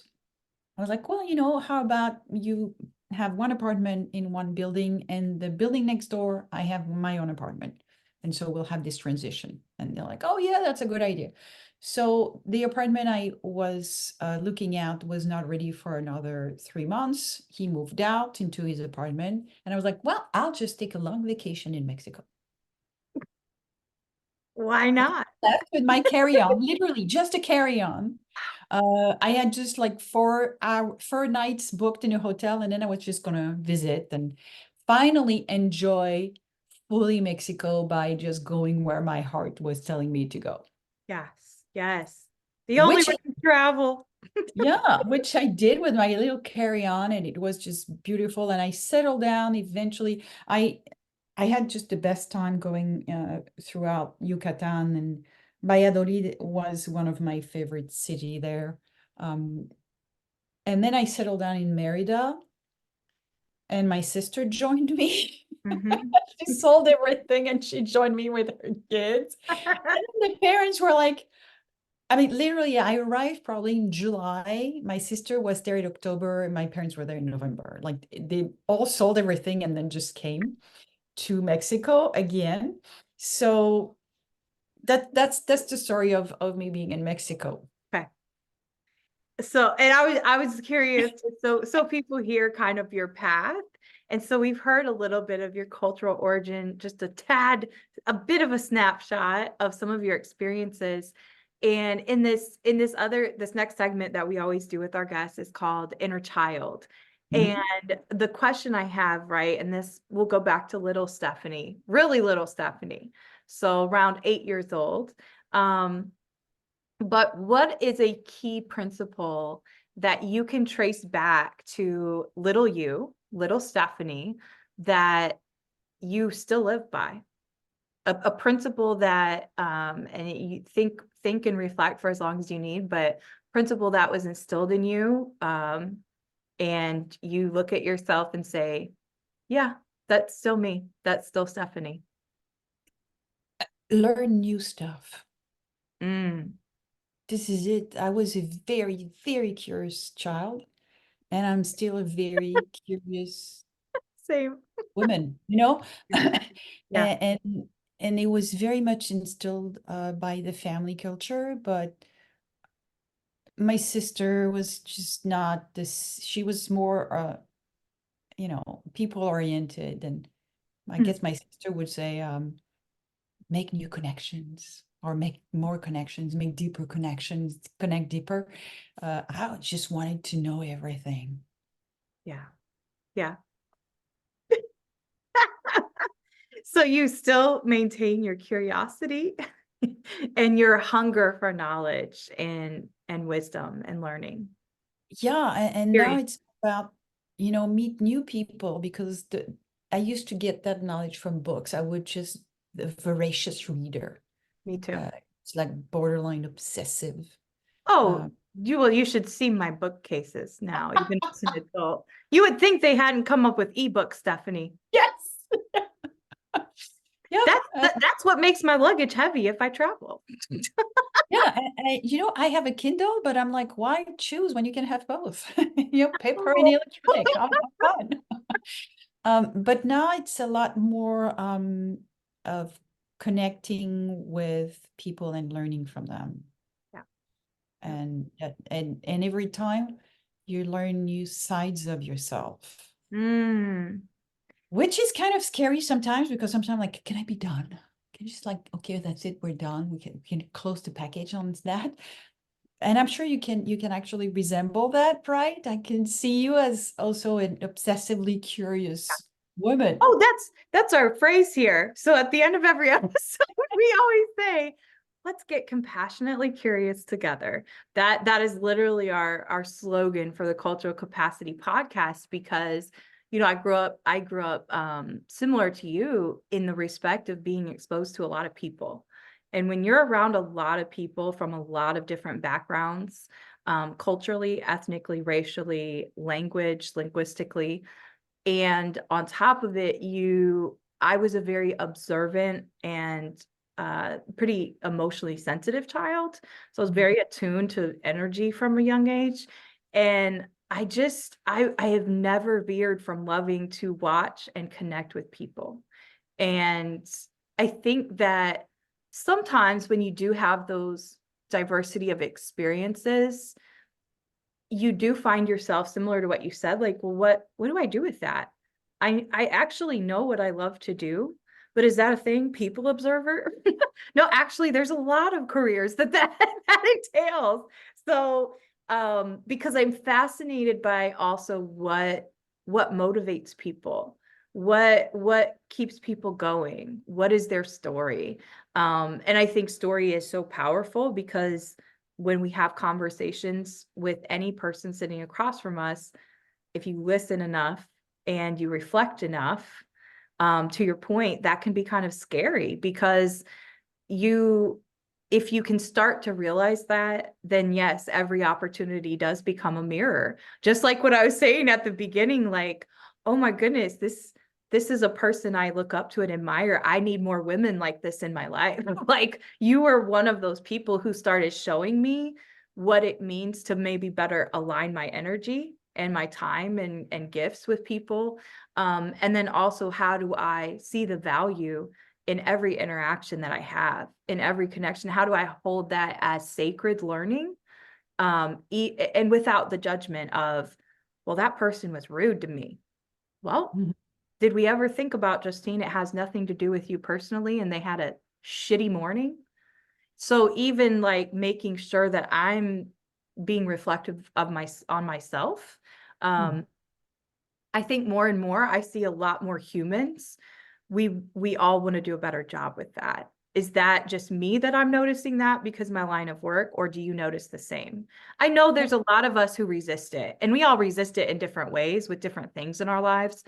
I was like, well, how about you have one apartment in one building, and the building next door, I have my own apartment. And so we'll have this transition. And they're like, oh, yeah, that's a good idea. So the apartment I was looking at was not ready for another 3 months. He moved out into his apartment. And I was like, well, I'll just take a long vacation in Mexico. Why not? Left with my carry-on, literally just a carry-on. I had just like 4 nights booked in a hotel, and then I was just gonna visit and finally enjoy fully Mexico by just going where my heart was telling me to go. Yes. Yes. The only Which way to travel. Yeah, which I did with my little carry-on, and it was just beautiful. And I settled down eventually. I had just the best time going throughout Yucatan, and Valladolid was one of my favorite city there. Um, and then I settled down in Merida, and my sister joined me. Mhm. She sold everything and she joined me with her kids. And the parents were like, I mean, literally, I arrived probably in July. My sister was there in October, and my parents were there in November. Like they all sold everything and then just came to Mexico again. So that's the story of me being in Mexico. Okay. So, and I was curious. So people hear kind of your path. And so we've heard a little bit of your cultural origin, just a bit of a snapshot of some of your experiences. And this next segment that we always do with our guests is called Inner Child. Mhm. And the question I have, right, and this will go back to little Stephanie, really little Stephanie. So around 8 years old. But what is a key principle that you can trace back to little you, little Stephanie, that you still live by? A principle that, and you think and reflect for as long as you need, but principle that was instilled in you, and you look at yourself and say, yeah, that's still me. That's still Stephanie. Learn new stuff. Mm, This is it. I was a very, very curious child, and I'm still a very curious same. woman, Yeah. Yeah. and and it was very much instilled by the family culture. But my sister was just not this. She was more, people oriented, and I Hmm. guess my sister would say, make new connections, or make more connections, make deeper connections, connect deeper. I just wanted to know everything. Yeah. Yeah. So you still maintain your curiosity and your hunger for knowledge and wisdom and learning. Yeah, and now Period. it's about, meet new people, because I used to get that knowledge from books. I would just the voracious reader. Me too. It's like borderline obsessive. Oh, Uh, you should see my bookcases now, even as an adult. You would think they hadn't come up with ebooks, Stephanie. yes. Yeah. That's what makes my luggage heavy if I travel. Yeah, I have a Kindle, but I'm like, why choose when you can have both? Paper and Oh. electronic. How fun. But now it's a lot more of connecting with people and learning from them. Yeah. Yeah. And every time you learn new sides of yourself, Mm, which is kind of scary sometimes, because sometimes I'm like, can I be done? Can you just like, okay, that's it, we're done. We can close the package on that. and I'm sure you can actually resemble that, right? I can see you as also an obsessively curious woman. Oh, that's our phrase here. So at the end of every episode, we always say, let's get compassionately curious together. That is literally our slogan for the Cultural Capacity podcast, because I grew up similar to you in the respect of being exposed to a lot of people. And when you're around a lot of people from a lot of different backgrounds, culturally, ethnically, racially, linguistically, and on top of it, I was a very observant and pretty emotionally sensitive child. So I was very attuned to energy from a young age. And I have never veered from loving to watch and connect with people. And I think that sometimes when you do have those diversity of experiences, you do find yourself, similar to what you said, like, well, what do I do with that? I actually know what I love to do, but is that a thing? People observer? No, actually, there's a lot of careers that entails. So, because I'm fascinated by also what motivates people, what keeps people going, what is their story? And I think story is so powerful, because when we have conversations with any person sitting across from us, if you listen enough and you reflect enough, to your point, that can be kind of scary, because if you can start to realize that, then yes, every opportunity does become a mirror. Just like what I was saying at the beginning, like, oh my goodness, this is a person I look up to and admire. I need more women like this in my life. Like, you were one of those people who started showing me what it means to maybe better align my energy and my time and gifts with people. And then also, how do I see the value in every interaction that I have, in every connection? How do I hold that as sacred learning? And without the judgment of, well, that person was rude to me. Well, did we ever think about, Justine, it has nothing to do with you personally, and they had a shitty morning? So even like making sure that I'm being reflective of on myself. I think more and more I see a lot more humans. We all want to do a better job with that. Is that just me that I'm noticing that because my line of work, or do you notice the same? I know there's a lot of us who resist it, and we all resist it in different ways with different things in our lives.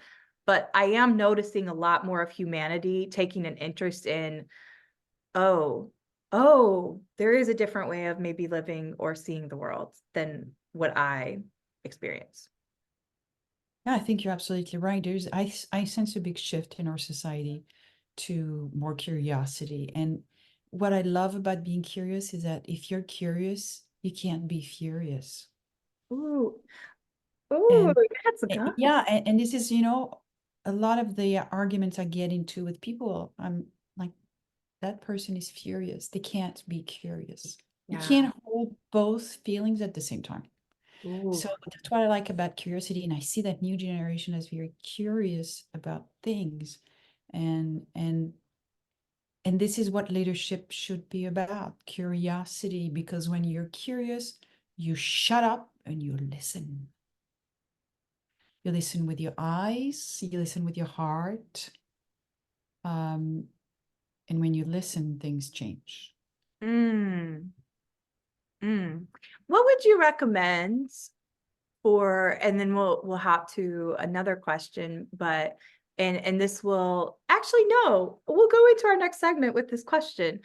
But I am noticing a lot more of humanity taking an interest in, oh, there is a different way of maybe living or seeing the world than what I experience. Yeah, I think you're absolutely right. I sense a big shift in our society to more curiosity. And what I love about being curious is that if you're curious, you can't be furious. Ooh, And that's good. yeah, and this is, a lot of the arguments I get into with people, I'm like, that person is furious. They can't be curious. You Yeah. can't hold both feelings at the same time. Ooh. So that's what I like about curiosity. And I see that new generation is very curious about things. And and this is what leadership should be about, curiosity, because when you're curious, you shut up and you listen. You listen with your eyes, you listen with your heart. And when you listen, things change. Mm. Mm. What would you recommend and then we'll hop to another question, but and this will actually, no, we'll go into our next segment with this question.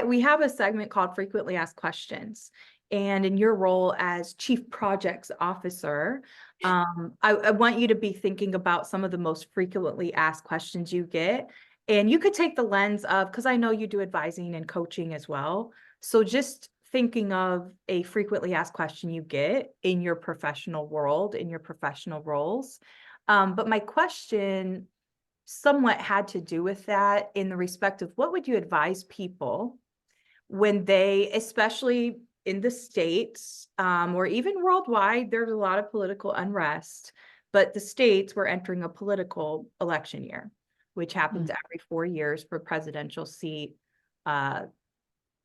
We have a segment called Frequently Asked Questions. And in your role as Chief Projects Officer, I want you to be thinking about some of the most frequently asked questions you get. And you could take the lens of, because I know you do advising and coaching as well. So just thinking of a frequently asked question you get in your professional world, in your professional roles. But my question somewhat had to do with that, in the respect of, what would you advise people when they, especially in the States, or even worldwide, there's a lot of political unrest, but the States were entering a political election year, which happens every 4 years for presidential seat,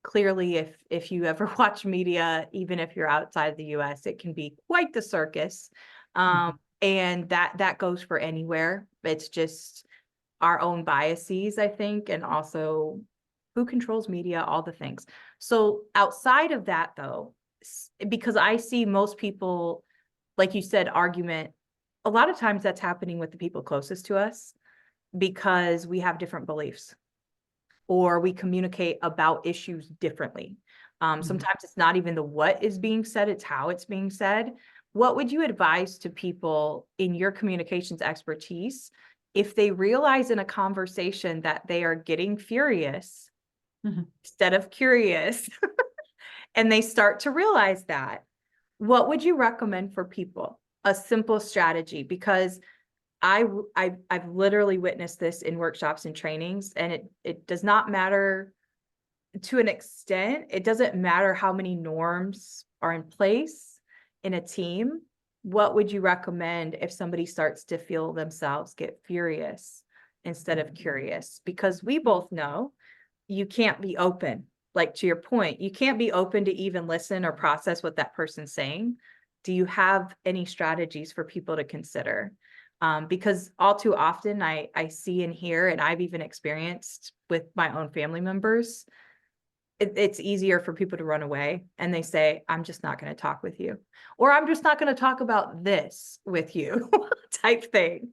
clearly, if you ever watch media, even if you're outside the US, it can be quite the circus. And that goes for anywhere. It's just our own biases, I think, and also who controls media, all the things. So outside of that, though, because I see most people, like you said, argument, a lot of times that's happening with the people closest to us because we have different beliefs or we communicate about issues differently. Sometimes it's not even the what is being said, it's how it's being said. What would you advise to people in your communications expertise if they realize in a conversation that they are getting furious instead of curious, and they start to realize that? What would you recommend for people? A simple strategy, because I've literally witnessed this in workshops and trainings, and it does not matter to an extent. It doesn't matter how many norms are in place in a team. What would you recommend if somebody starts to feel themselves get furious instead of curious? Because we both know you can't be open. Like, to your point, you can't be open to even listen or process what that person's saying. Do you have any strategies for people to consider? Because all too often I see and hear, and I've even experienced with my own family members, it's easier for people to run away, and they say, I'm just not going to talk with you, or I'm just not going to talk about this with you type thing.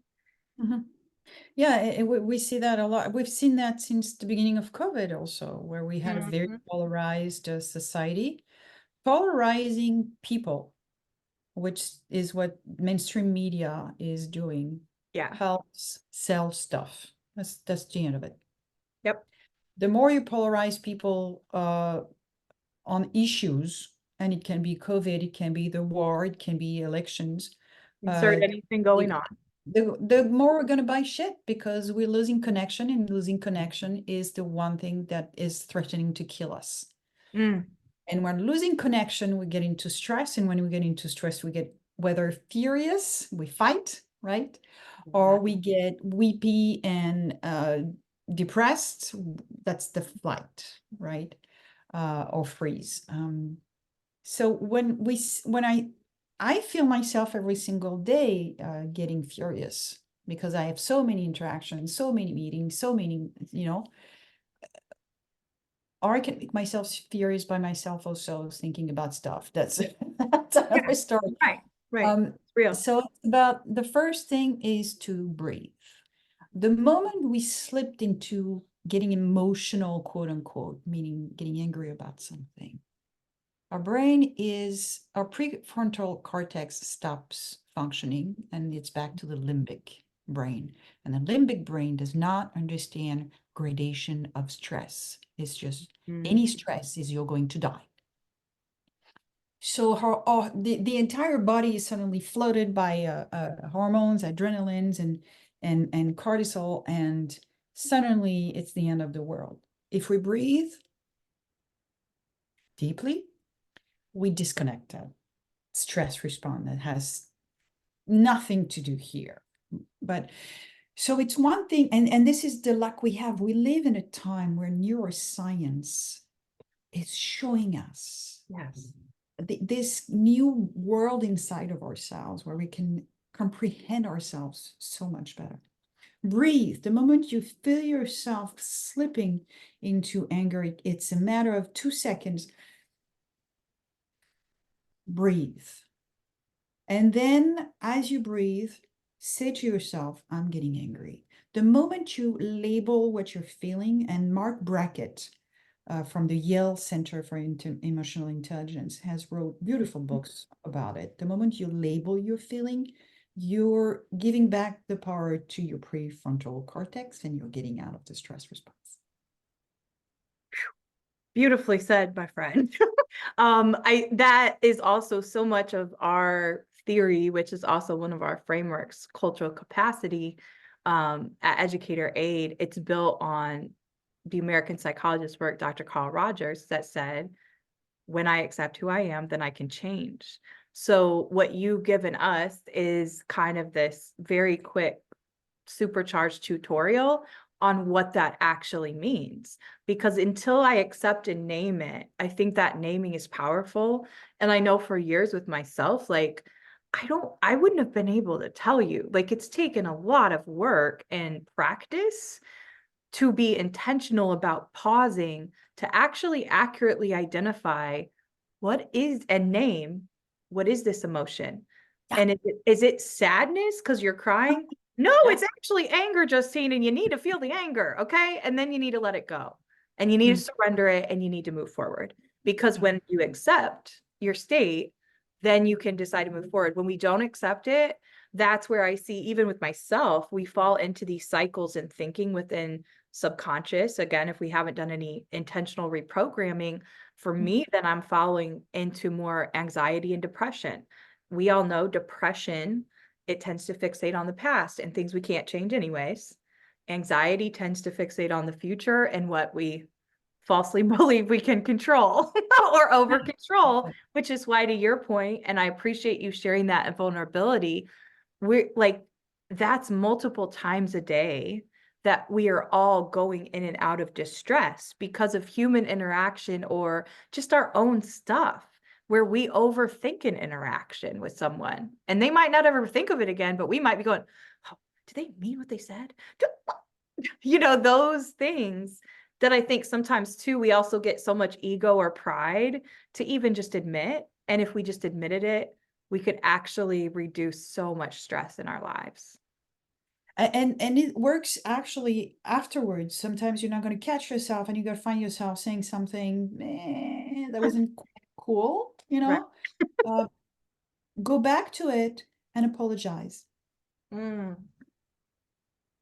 Yeah, we see that a lot. We've seen that since the beginning of COVID also, where we had a very polarized society, polarizing people, which is what mainstream media is doing. Yeah. Helps sell stuff. That's the end of it. Yep. The more you polarize people on issues, and it can be COVID, it can be the war, it can be elections. Insert anything going on. The more we're going to buy shit, because we're losing connection, and losing connection is the one thing that is threatening to kill us. And when losing connection, we get into stress. And when we get into stress, we get whether furious, we fight, right? Or we get weepy and depressed. That's the flight, right? Or freeze. So when I feel myself every single day getting furious, because I have so many interactions, so many meetings, so many, or I can make myself furious by myself also thinking about stuff. That's another story. Right. Real. So about the first thing is to breathe. The moment we slipped into getting emotional, quote unquote, meaning getting angry about something, our prefrontal cortex stops functioning, and it's back to the limbic brain. And the limbic brain does not understand gradation of stress. It's just any stress is you're going to die. So the entire body is suddenly flooded by hormones, adrenalines, and cortisol, and suddenly it's the end of the world. If we breathe deeply, we disconnect that stress response that has nothing to do here. But so it's one thing, and this is the luck we have. We live in a time where neuroscience is showing us this new world inside of ourselves, where we can comprehend ourselves so much better. Breathe. The moment you feel yourself slipping into anger, it's a matter of 2 seconds. Breathe. And then as you breathe, say to yourself, I'm getting angry. The moment you label what you're feeling, and Mark Brackett from the Yale Center for Emotional Intelligence has wrote beautiful books about it. The moment you label your feeling, you're giving back the power to your prefrontal cortex, and you're getting out of the stress response. Beautifully said, my friend. That is also so much of our theory, which is also one of our frameworks, cultural capacity, at Educator Aid. It's built on the American psychologist work, Dr. Carl Rogers, that said, when I accept who I am, then I can change. So what you've given us is kind of this very quick supercharged tutorial on what that actually means. Because until I accept and name it, I think that naming is powerful. And I know for years with myself, like, I wouldn't have been able to tell you. Like, it's taken a lot of work and practice to be intentional about pausing to actually accurately identify what is and name what is this emotion. Yeah. And is it sadness because you're crying? No, Yeah. it's actually anger, Justine, and you need to feel the anger, okay? And then you need to let it go, and you need to surrender it, and you need to move forward. Because when you accept your state, then you can decide to move forward. When we don't accept it, that's where I see, even with myself, we fall into these cycles and thinking within subconscious. Again, if we haven't done any intentional reprogramming, for me, then I'm falling into more anxiety and depression. We all know depression, it tends to fixate on the past and things we can't change anyways. Anxiety tends to fixate on the future and what we falsely believe we can control or over control, which is why, to your point, and I appreciate you sharing that vulnerability, we're like, that's multiple times a day that we are all going in and out of distress because of human interaction or just our own stuff, where we overthink an interaction with someone and they might not ever think of it again, but we might be going, oh, do they mean what they said? Those things that I think sometimes too, we also get so much ego or pride to even just admit. And if we just admitted it, we could actually reduce so much stress in our lives. And it works actually afterwards. Sometimes you're not going to catch yourself and you're going to find yourself saying something that wasn't cool, Right. uh, go back to it and apologize. Mm,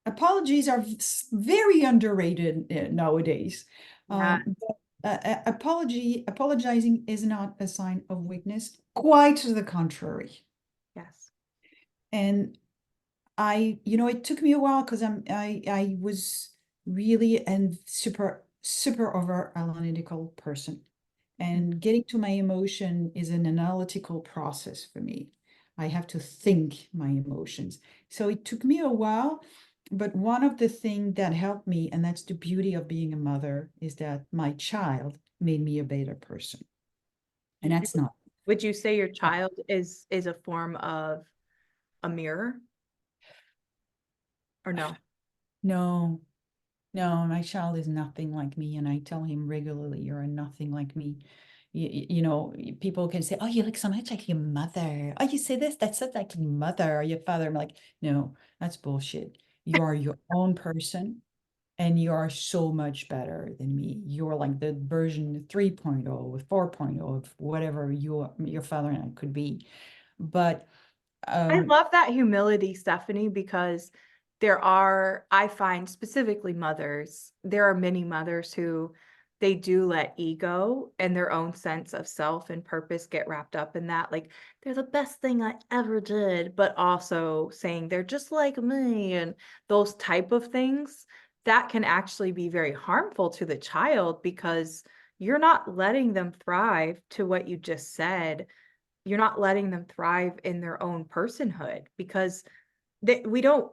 Apologies are very underrated nowadays. yeah. Apologizing is not a sign of weakness, quite to the contrary. Yes. And it took me a while because I was really a super over analytical person. And getting to my emotion is an analytical process for me. I have to think my emotions. So it took me a while, but one of the things that helped me, and that's the beauty of being a mother, is that my child made me a better person. And that's not. Would you say your child is a form of a mirror or no? No, no, my child is nothing like me. And I tell him regularly, you're nothing like me. People can say, oh, you look so much like your mother. Oh, you say this, that's so like your mother or your father. I'm like, no, that's bullshit. You are your own person and you are so much better than me. You're like the version 3.0, 4.0 of whatever your father and I could be. But I love that humility, Stephanie, because I find specifically mothers, there are many mothers who they do let ego and their own sense of self and purpose get wrapped up in that. Like, they're the best thing I ever did, but also saying they're just like me and those type of things that can actually be very harmful to the child because you're not letting them thrive to what you just said. You're not letting them thrive in their own personhood because we don't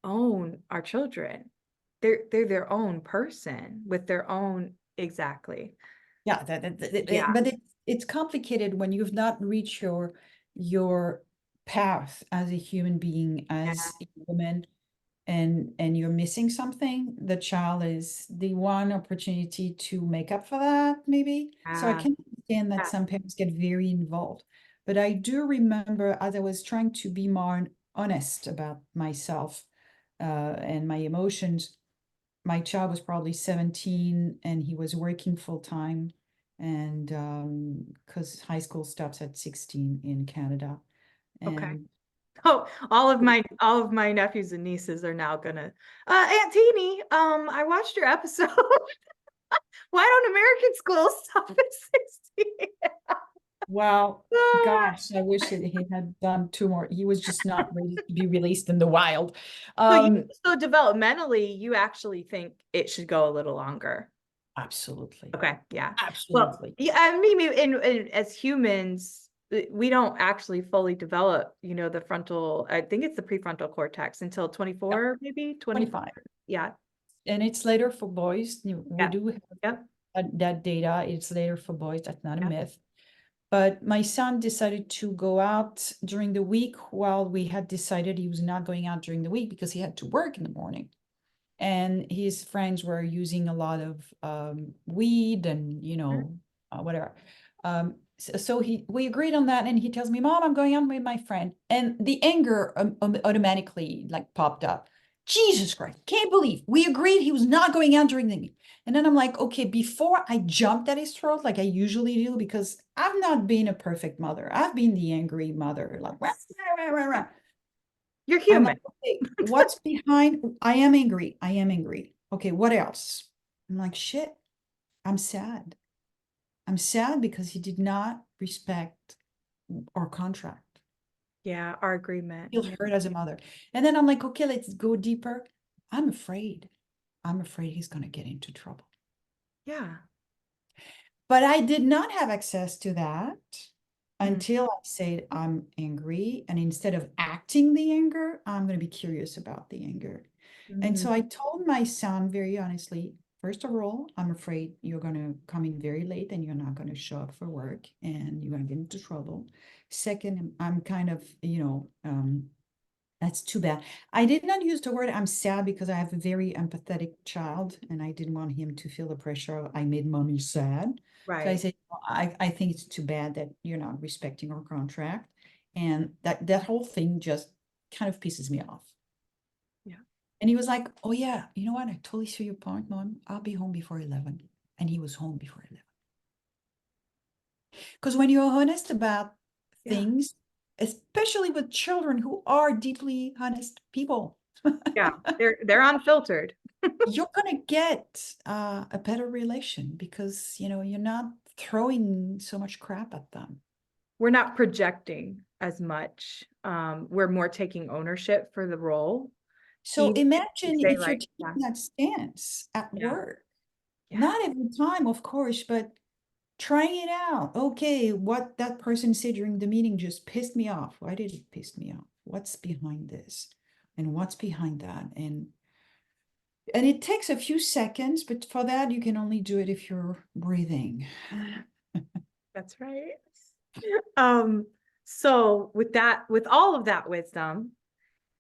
own our children. They're their own person with their own exactly. yeah, Yeah. but it's complicated when you've not reached your path as a human being, Yeah. as a woman, and you're missing something. The child is the one opportunity to make up for that, maybe. So I Yeah. can understand that Yeah. some parents get very involved. But I do remember as I was trying to be more honest about myself and my emotions, my child was probably 17 and he was working full time. And because high school stops at 16 in Canada. Okay. And Oh, all of my nephews and nieces are now gonna Aunt Teeny, I watched your episode. Why don't American schools stop at 16? well, Ah. gosh, I wish that he had done two more. He was just not ready to be released in the wild. So developmentally, you actually think it should go a little longer. Absolutely. Okay, yeah. Well, Absolutely. yeah, I mean, as humans, we don't actually fully develop, the frontal, I think it's the prefrontal cortex until Yeah, 24, maybe 20. 25. Yeah. And it's later for boys. We Yeah. do have Yep. that data. It's later for boys. That's not a Yep. myth. But my son decided to go out during the week while we had decided he was not going out during the week because he had to work in the morning. And his friends were using a lot of weed and, whatever. So we agreed on that, and he tells me, Mom, I'm going out with my friend. And the anger automatically like popped up. Jesus Christ, can't believe we agreed he was not going out during the week. And then I'm like, okay, before I jumped at his throat like I usually do, because I've not been a perfect mother. I've been the angry mother, like, rah, rah, rah, rah. You're I'm like, human. okay, what's behind? I am angry. I am angry. Okay, what else? I'm like, shit, I'm sad. I'm sad because he did not respect our contract. Yeah, our agreement. Feel Yeah. hurt as a mother. And then I'm like, okay, let's go deeper. I'm afraid. I'm afraid he's going to get into trouble. Yeah. But I did not have access to that Mm. until I said I'm angry. And instead of acting the anger, I'm going to be curious about the anger. And so I told my son very honestly, first of all, I'm afraid you're going to come in very late and you're not going to show up for work and you're going to get into trouble. Second, I'm kind of, that's too bad. I did not use the word I'm sad because I have a very empathetic child and I didn't want him to feel the pressure of I made mommy sad. So I Right. said, I think it's too bad that you're not respecting our contract. And that whole thing just kind of pisses me off. Yeah. And he was like, oh yeah, you know what? I totally see your point, Mom. I'll be home before 11. And he was home before 11. Because when you're honest about Yeah. things, especially with children who are deeply honest people, Yeah. They're unfiltered. you're gonna get a better relation because you're not throwing so much crap at them. We're not projecting as much. We're more taking ownership for the role. So Even if you imagine say if you're like, taking yeah, that stance at yeah, work. yeah. Not every time, of course, but trying it out. Okay, what that person said during the meeting just pissed me off. Why did it piss me off? What's behind this? And what's behind that? And it takes a few seconds, but for that you can only do it if you're breathing. That's right. Um, so with all of that wisdom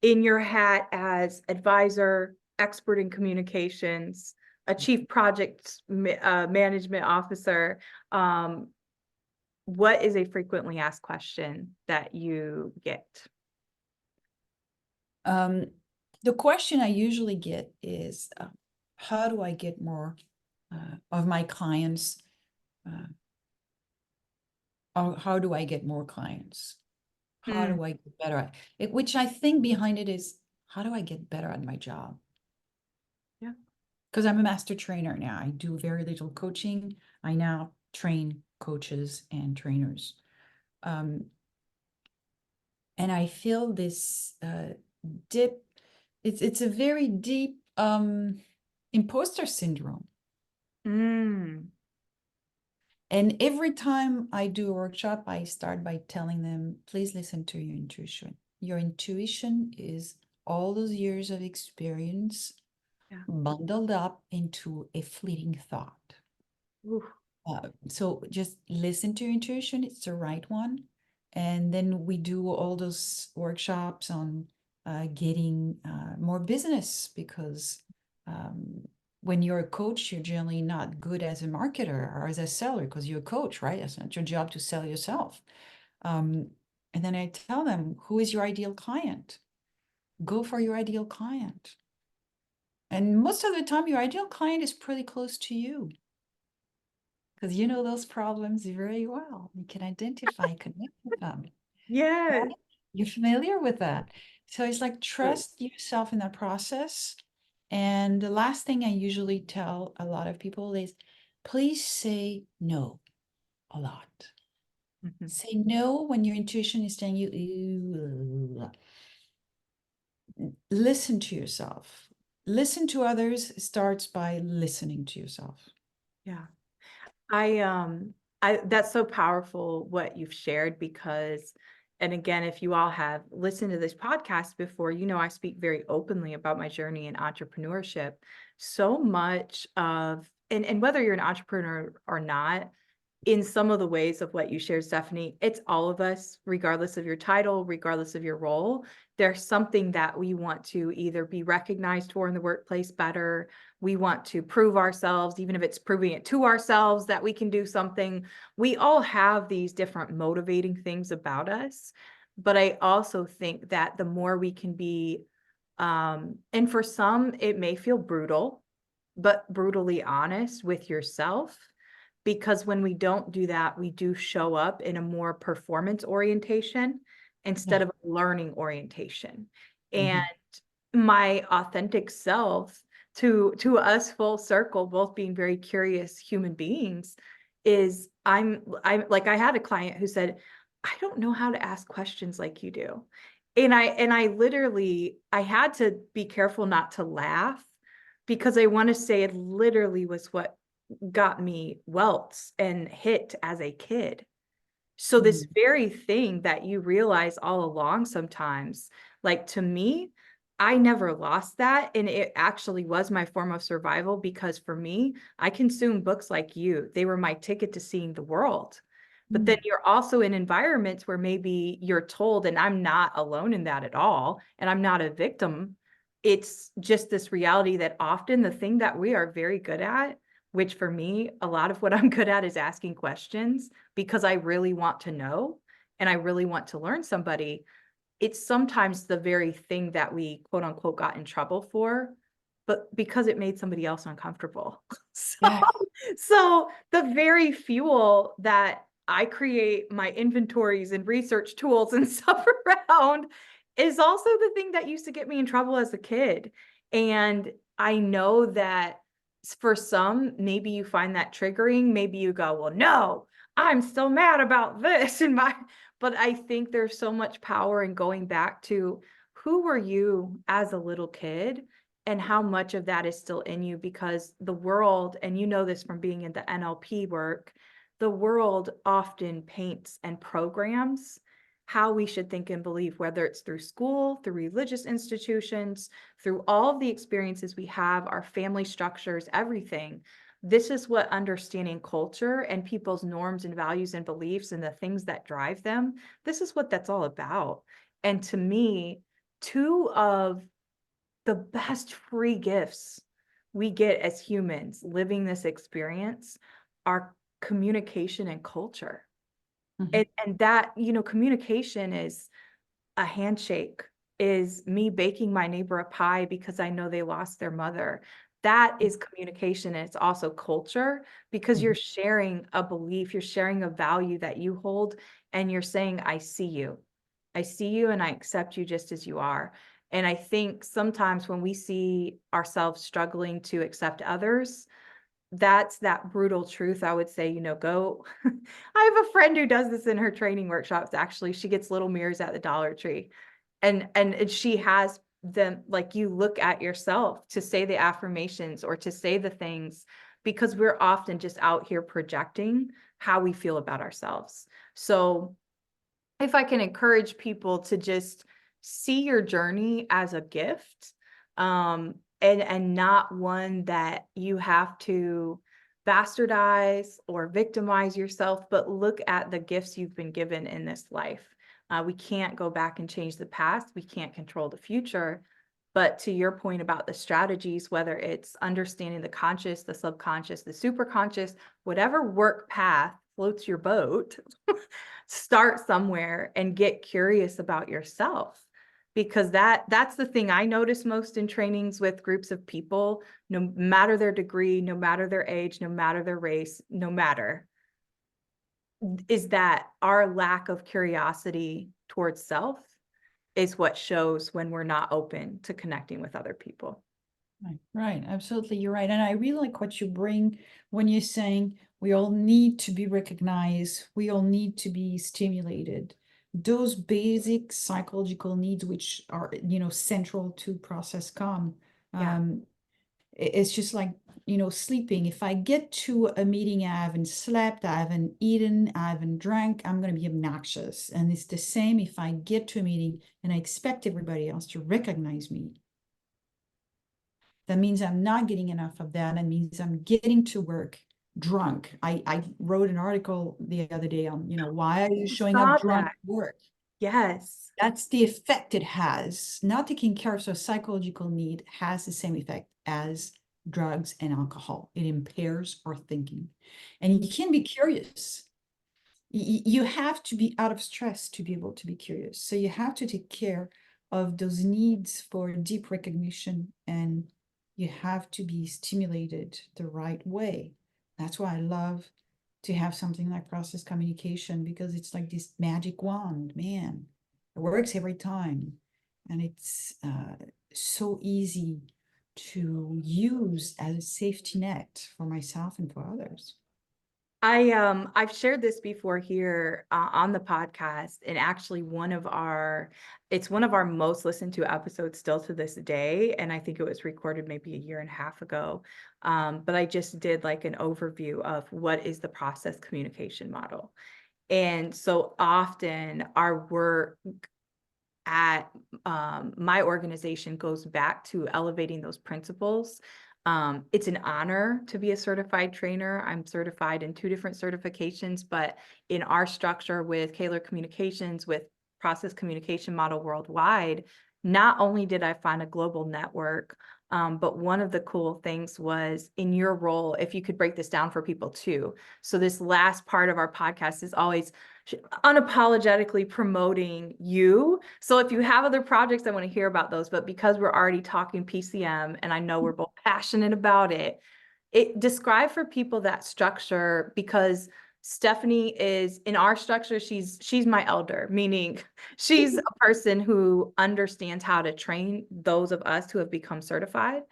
in your hat as advisor, expert in communications, a chief project management officer, what is a frequently asked question that you get? The question I usually get is, how do I get more of my clients? Or how do I get more clients? How Mm, do I get better at it? Which I think behind it is, how do I get better at my job? yeah. Because I'm a master trainer now. I do very little coaching. I now train coaches and trainers. Um, and I feel this dip. It's a very deep imposter syndrome. Mm, And every time I do a workshop, I start by telling them, please listen to your intuition. Your intuition is all those years of experience yeah. bundled up into a fleeting thought. Oof. So just listen to your intuition, it's the right one. And then we do all those workshops on getting more business because when you're a coach, you're generally not good as a marketer or as a seller because you're a coach, right? It's not your job to sell yourself. And then I tell them, who is your ideal client? Go for your ideal client. And most of the time, your ideal client is pretty close to you because you know those problems very well. You can identify, connect with them. Yes. Right? You're familiar with that. So it's like trust yourself in that process. And the last thing I usually tell a lot of people is please say no a lot. Mhm. Say no when your intuition is telling you, "Ooh." Listen to yourself. Listen to others starts by listening to yourself. Yeah. I that's so powerful what you've shared because and again, if you all have listened to this podcast before, you know I speak very openly about my journey in entrepreneurship. So much of, and whether you're an entrepreneur or not, in some of the ways of what you shared, Stephanie, it's all of us, regardless of your title, regardless of your role. There's something that we want to either be recognized for in the workplace better. We want to prove ourselves, even if it's proving it to ourselves that we can do something. We all have these different motivating things about us. But I also think that the more we can be, and for some, it may feel brutal, but brutally honest with yourself, because when we don't do that, we do show up in a more performance orientation instead Yeah. of a learning orientation. And Mhm. my authentic self, to us full circle, both being very curious human beings, is I'm like, I had a client who said, I don't know how to ask questions like you do. And I literally, I had to be careful not to laugh, because I want to say it literally was what got me welts and hit as a kid. So this Mhm. very thing that you realize all along sometimes, like to me, I never lost that. And it actually was my form of survival, because for me, I consumed books like you. They were my ticket to seeing the world. But then Mm. you're also in environments where maybe you're told, and I'm not alone in that at all, and I'm not a victim. It's just this reality that often the thing that we are very good at, which for me, a lot of what I'm good at is asking questions, because I really want to know and I really want to learn somebody. It's sometimes the very thing that we quote unquote got in trouble for, but because it made somebody else uncomfortable. So, Yeah. so the very fuel that I create my inventories and research tools and stuff around is also the thing that used to get me in trouble as a kid. And I know that for some, maybe you find that triggering. Maybe you go, well, no, I'm still mad about this in my, but I think there's so much power in going back to who were you as a little kid and how much of that is still in you, because the world, and you know this from being in the NLP work, the world often paints and programs how we should think and believe, whether it's through school, through religious institutions, through all of the experiences we have, our family structures, everything. This is what understanding culture and people's norms and values and beliefs and the things that drive them, this is what that's all about. And to me, two of the best free gifts we get as humans living this experience are communication and culture. Mhm. And that, communication is a handshake, is me baking my neighbor a pie because I know they lost their mother. That is communication. And it's also culture, because you're Mhm. sharing a belief, you're sharing a value that you hold, and you're saying, I see you. I see you and I accept you just as you are. And I think sometimes when we see ourselves struggling to accept others, that's that brutal truth. I would say, go. I have a friend who does this in her training workshops. Actually, she gets little mirrors at the Dollar Tree, and she has them, like, you look at yourself to say the affirmations or to say the things, because we're often just out here projecting how we feel about ourselves. So if I can encourage people to just see your journey as a gift, and not one that you have to bastardize or victimize yourself, but look at the gifts you've been given in this life. We can't go back and change the past. We can't control the future. But to your point about the strategies, whether it's understanding the conscious, the subconscious, the superconscious, whatever work path floats your boat, start somewhere and get curious about yourself, because that's the thing I notice most in trainings with groups of people, no matter their degree, no matter their age, no matter their race, no matter, is that our lack of curiosity towards self is what shows when we're not open to connecting with other people. Right, right. Absolutely. You're right. And I really like what you bring when you're saying we all need to be recognized, we all need to be stimulated. Those basic psychological needs, which are, central to process calm. Yeah. It's just like sleeping. If I get to a meeting, I haven't slept, I haven't eaten, I haven't drank, I'm going to be obnoxious. And it's the same if I get to a meeting and I expect everybody else to recognize me. That means I'm not getting enough of that. That means I'm getting to work drunk. I wrote an article the other day on, why are you showing up Saw drunk that. at work? Yes. That's the effect it has. Not taking care of a psychological need has the same effect as drugs and alcohol. It impairs our thinking. And you can be curious. You have to be out of stress to be able to be curious. So you have to take care of those needs for deep recognition, and you have to be stimulated the right way. That's why I love to have something like process communication, because it's like this magic wand, man. It works every time. And it's so easy to use as a safety net for myself and for others. I've shared this before here on the podcast, and actually it's one of our most listened to episodes still to this day. And I think it was recorded maybe a year and a half ago. But I just did like an overview of what is the process communication model. And so often our work at my organization goes back to elevating those principles. It's an honor to be a certified trainer. I'm certified in 2 different certifications, but in our structure with Kaler Communications, with Process Communication Model Worldwide, not only did I find a global network, but one of the cool things was in your role, if you could break this down for people too. So this last part of our podcast is always unapologetically promoting you. So if you have other projects, I want to hear about those. But because we're already talking PCM and I know we're both passionate about it, describe for people that structure, because Stephanie is in our structure. She's my elder, meaning she's a person who understands how to train those of us who have become certified.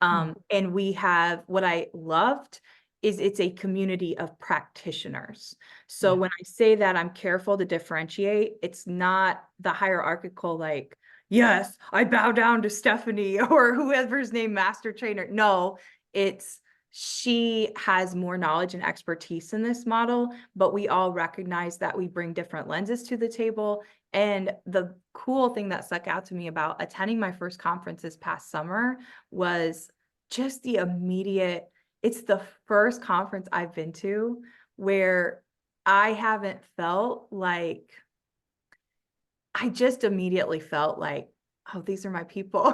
And we have, what I loved is it's a community of practitioners. So when I say that, I'm careful to differentiate. It's not the hierarchical, like, yes, I bow down to Stephanie or whoever's named master trainer. No, it's she has more knowledge and expertise in this model, but we all recognize that we bring different lenses to the table. And the cool thing that stuck out to me about attending my first conference this past summer was just the immediate, it's the first conference I've been to where I haven't felt like, I just immediately felt like, oh, these are my people.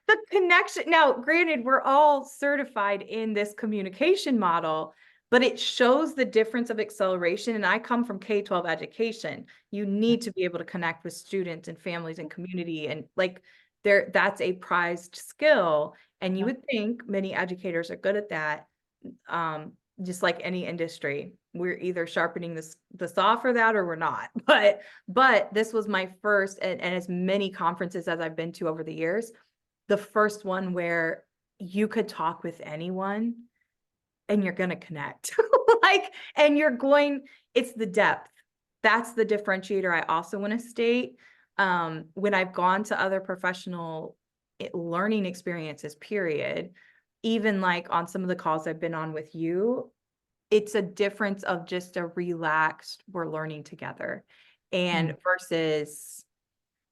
The connection. Now, granted, we're all certified in this communication model, but it shows the difference of acceleration. And I come from K-12 education. You need to be able to connect with students and families and community. And like that's a prized skill. And you would think many educators are good at that. Just like any industry, we're either sharpening the saw for that or we're not. But this was my first, and as many conferences as I've been to over the years, the first one where you could talk with anyone and you're going to connect. It's the depth. That's the differentiator I also want to state. When I've gone to other professional learning experiences, period, even like on some of the calls I've been on with you, it's a difference of just a relaxed, we're learning together. And versus,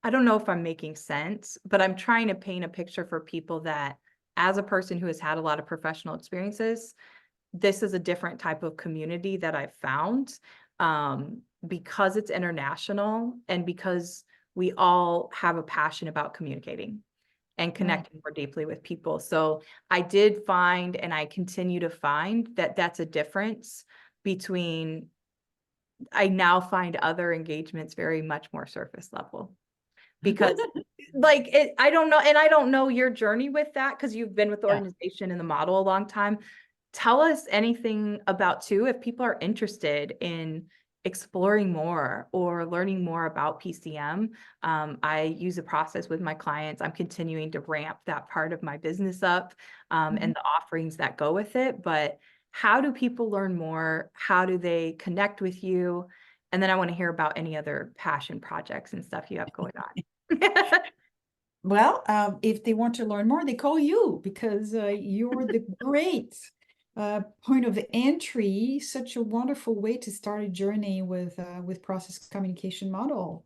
I don't know if I'm making sense, but I'm trying to paint a picture for people that as a person who has had a lot of professional experiences, this is a different type of community that I've found, because it's international and because we all have a passion about communicating and connecting more deeply with people. So I did find, and I continue to find, that that's a difference between, I now find other engagements very much more surface level. Because I don't know, and I don't know your journey with that because you've been with the organization and the model a long time. Tell us anything about too, if people are interested in exploring more or learning more about PCM. I use a process with my clients. I'm continuing to ramp that part of my business up, and the offerings that go with it. But how do people learn more? How do they connect with you? And then I want to hear about any other passion projects and stuff you have going on. Well, if they want to learn more, they call you because you're the great point of entry, such a wonderful way to start a journey with process communication model.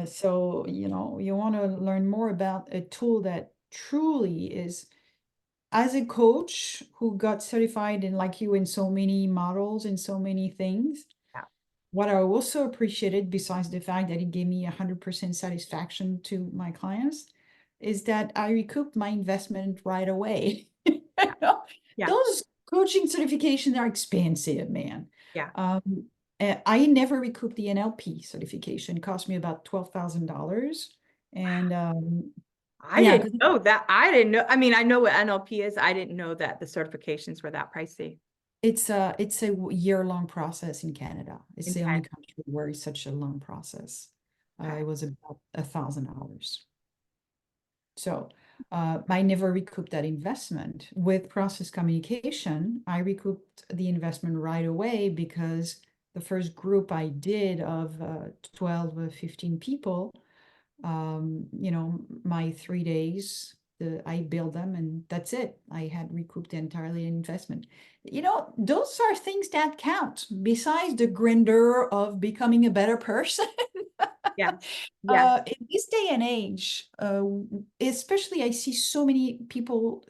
So, you know, you want to learn more about a tool that truly is, as a coach who got certified in like you in so many models and so many things. Yeah. What I also appreciated, besides the fact that it gave me 100% satisfaction to my clients, is that I recouped my investment right away. Yeah. Those coaching certifications are expensive, man. Yeah. I never recouped the NLP certification. It cost me about $12,000. And I yeah, didn't know that. I didn't know. I mean, I know what NLP is. I didn't know that the certifications were that pricey. it's a year-long process in Canada. It's the only Intense. country where it's such a long process. Okay. It was about 1,000 hours. So I never recouped that investment. With process communication, I recouped the investment right away because the first group I did of 12 or 15 people, you know, my 3 days, I built them and that's it. I had recouped the entirely investment. You know, those are things that count besides the grandeur of becoming a better person. Yeah. Yeah. In this day and age, especially I see so many people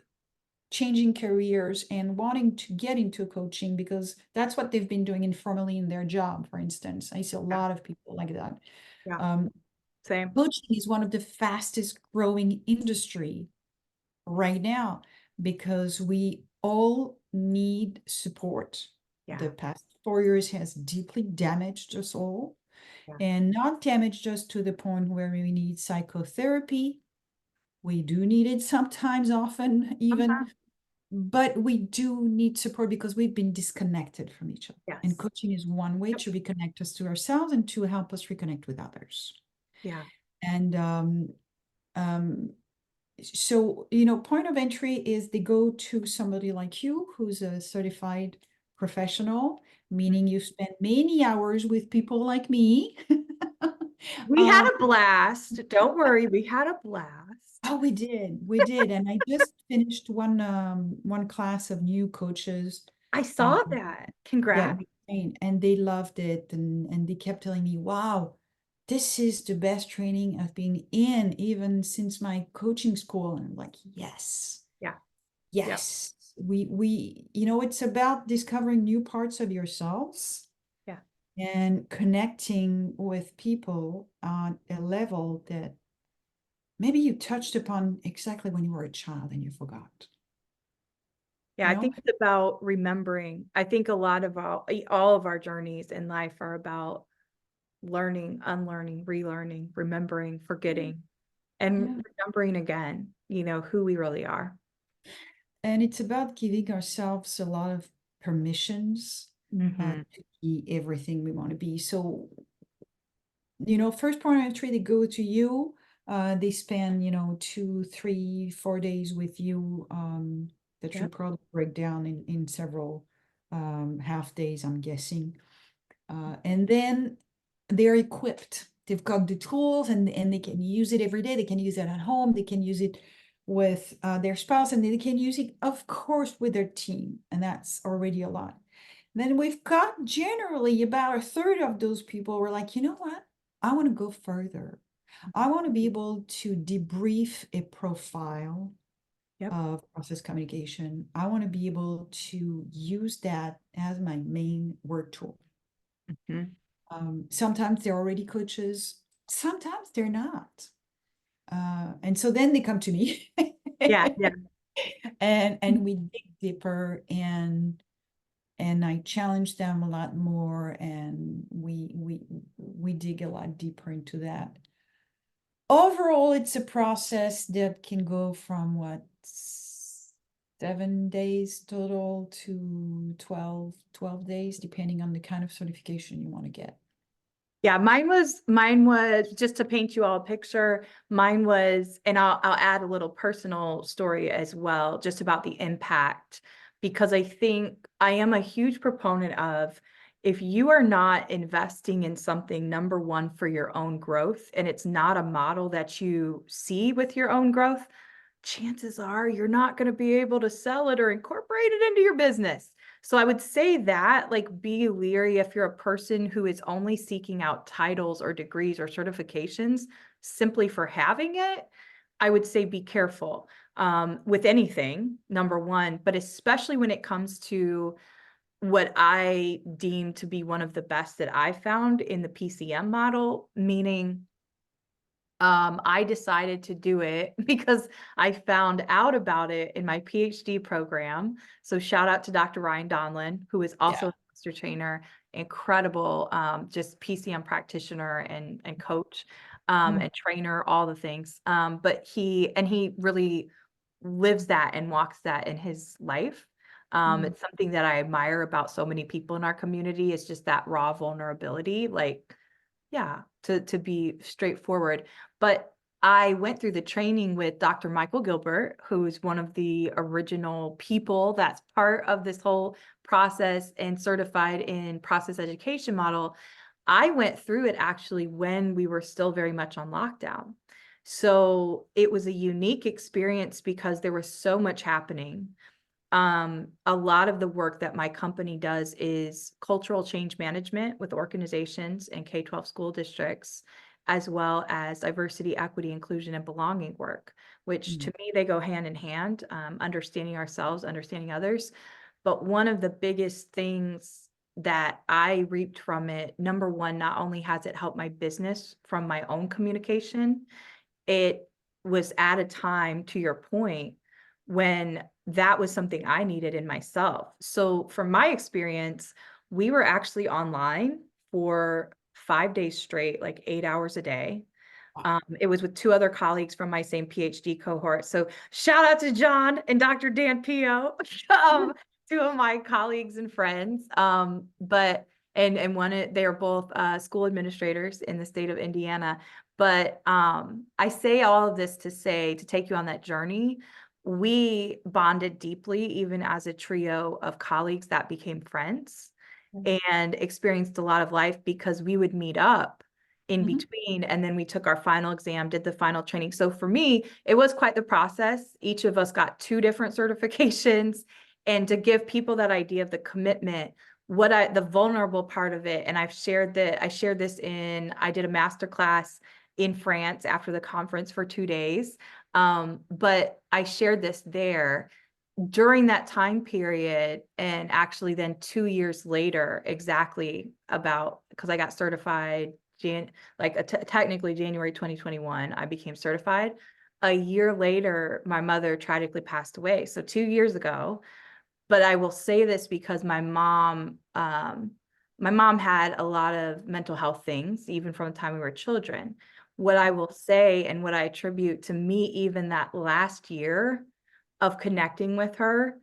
changing careers and wanting to get into coaching because that's what they've been doing informally in their job, for instance. I see a Yeah. lot of people like that. Yeah. Um, Same. Coaching is one of the fastest growing industry right now because we all need support. Yeah. The past 4 years has deeply damaged us all, Yeah. and not damaged us to the point where we need psychotherapy. We do need it sometimes, often even, but we do need support because we've been disconnected from each other. And Yes. coaching is one way Yep. to reconnect us to ourselves and to help us reconnect with others. Yeah. And um, so, you know, point of entry is they go to somebody like you who's a certified professional, meaning you spend many hours with people like me. We had Um, a blast. Don't worry. We had a blast. oh, we did, and I just finished one class of new coaches. I Um, saw that. yeah, Congrats. we trained, and they loved it, and they kept telling me, "Wow, this is the best training I've been in, even since my coaching school." And I'm like, "Yes, Yeah. Yep. yes." You know, it's about discovering new parts of yourselves Yeah. and connecting with people on a level that maybe you touched upon exactly when you were a child and you forgot, Yeah. you I know? think it's about remembering. I think a lot of all of our journeys in life are about learning, unlearning, relearning, remembering, forgetting, Yeah. and remembering again, who we really are. And it's about giving ourselves a lot of permissions Mm-hmm. to be everything we want to be. So, you know, first point of entry, they go to you. They spend, you know, 2, 3, 4 days with you. That should Yep. probably break down in several half days, I'm guessing. And then they're equipped. They've got the tools and they can use it every day. They can use it at home. They can use it with their spouse, and they can use it, of course, with their team. And that's already a lot. Then we've got generally about a third of those people were like, you know what? I want to go further. I want to be able to debrief a profile Yep. of process communication. I want to be able to use that as my main work tool. Mm-hmm. Sometimes they're already coaches, sometimes they're not. And so then they come to me Yeah. Yeah. and we dig deeper and I challenge them a lot more and we dig a lot deeper into that. Overall, it's a process that can go from 7 days total to 12 days, depending on the kind of certification you want to get. Yeah, mine was just to paint you all a picture. Mine was, and I'll add a little personal story as well, just about the impact, because I think I am a huge proponent of if you are not investing in something, number one, for your own growth, and it's not a model that you see with your own growth, chances are you're not going to be able to sell it or incorporate it into your business. So I would say that, like, be leery if you're a person who is only seeking out titles or degrees or certifications simply for having it. I would say be careful with anything, number one, but especially when it comes to what I deem to be one of the best that I found in the PCM model, meaning I decided to do it because I found out about it in my PhD program. So shout out to Dr. Ryan Donlin, who is also Yeah. a master trainer, incredible just PCM practitioner and coach and trainer, all the things. But he really lives that and walks that in his life. It's something that I admire about so many people in our community. It's just that raw vulnerability, like, yeah, to be straightforward. But I went through the training with Dr. Michael Gilbert, who's one of the original people that's part of this whole process and certified in process education model. I went through it actually when we were still very much on lockdown. So it was a unique experience because there was so much happening. A lot of the work that my company does is cultural change management with organizations and K-12 school districts, as well as diversity, equity, inclusion, and belonging work, which to me, they go hand in hand, understanding ourselves, understanding others. But one of the biggest things that I reaped from it, number one, not only has it helped my business from my own communication, it was at a time, to your point, when that was something I needed in myself. So from my experience, we were actually online for 5 days straight, like 8 hours a day. It was with two other colleagues from my same PhD cohort. So shout out to John and Dr. Dan Pio, two of my colleagues and friends. They are both school administrators in the state of Indiana. But I say all of this to say, to take you on that journey. We bonded deeply, even as a trio of colleagues that became friends and experienced a lot of life because we would meet up in between, and then we took our final exam, did the final training. So for me, it was quite the process. Each of us got 2 different certifications, and to give people that idea of the commitment, the vulnerable part of it. And I shared this I did a master class in France after the conference for 2 days. But I shared this there during that time period, and actually then 2 years later, exactly because I got certified technically January 2021, I became certified. A year later, my mother tragically passed away. So 2 years ago, but I will say this because my mom had a lot of mental health things, even from the time we were children. What I will say, and what I attribute to me, even that last year of connecting with her,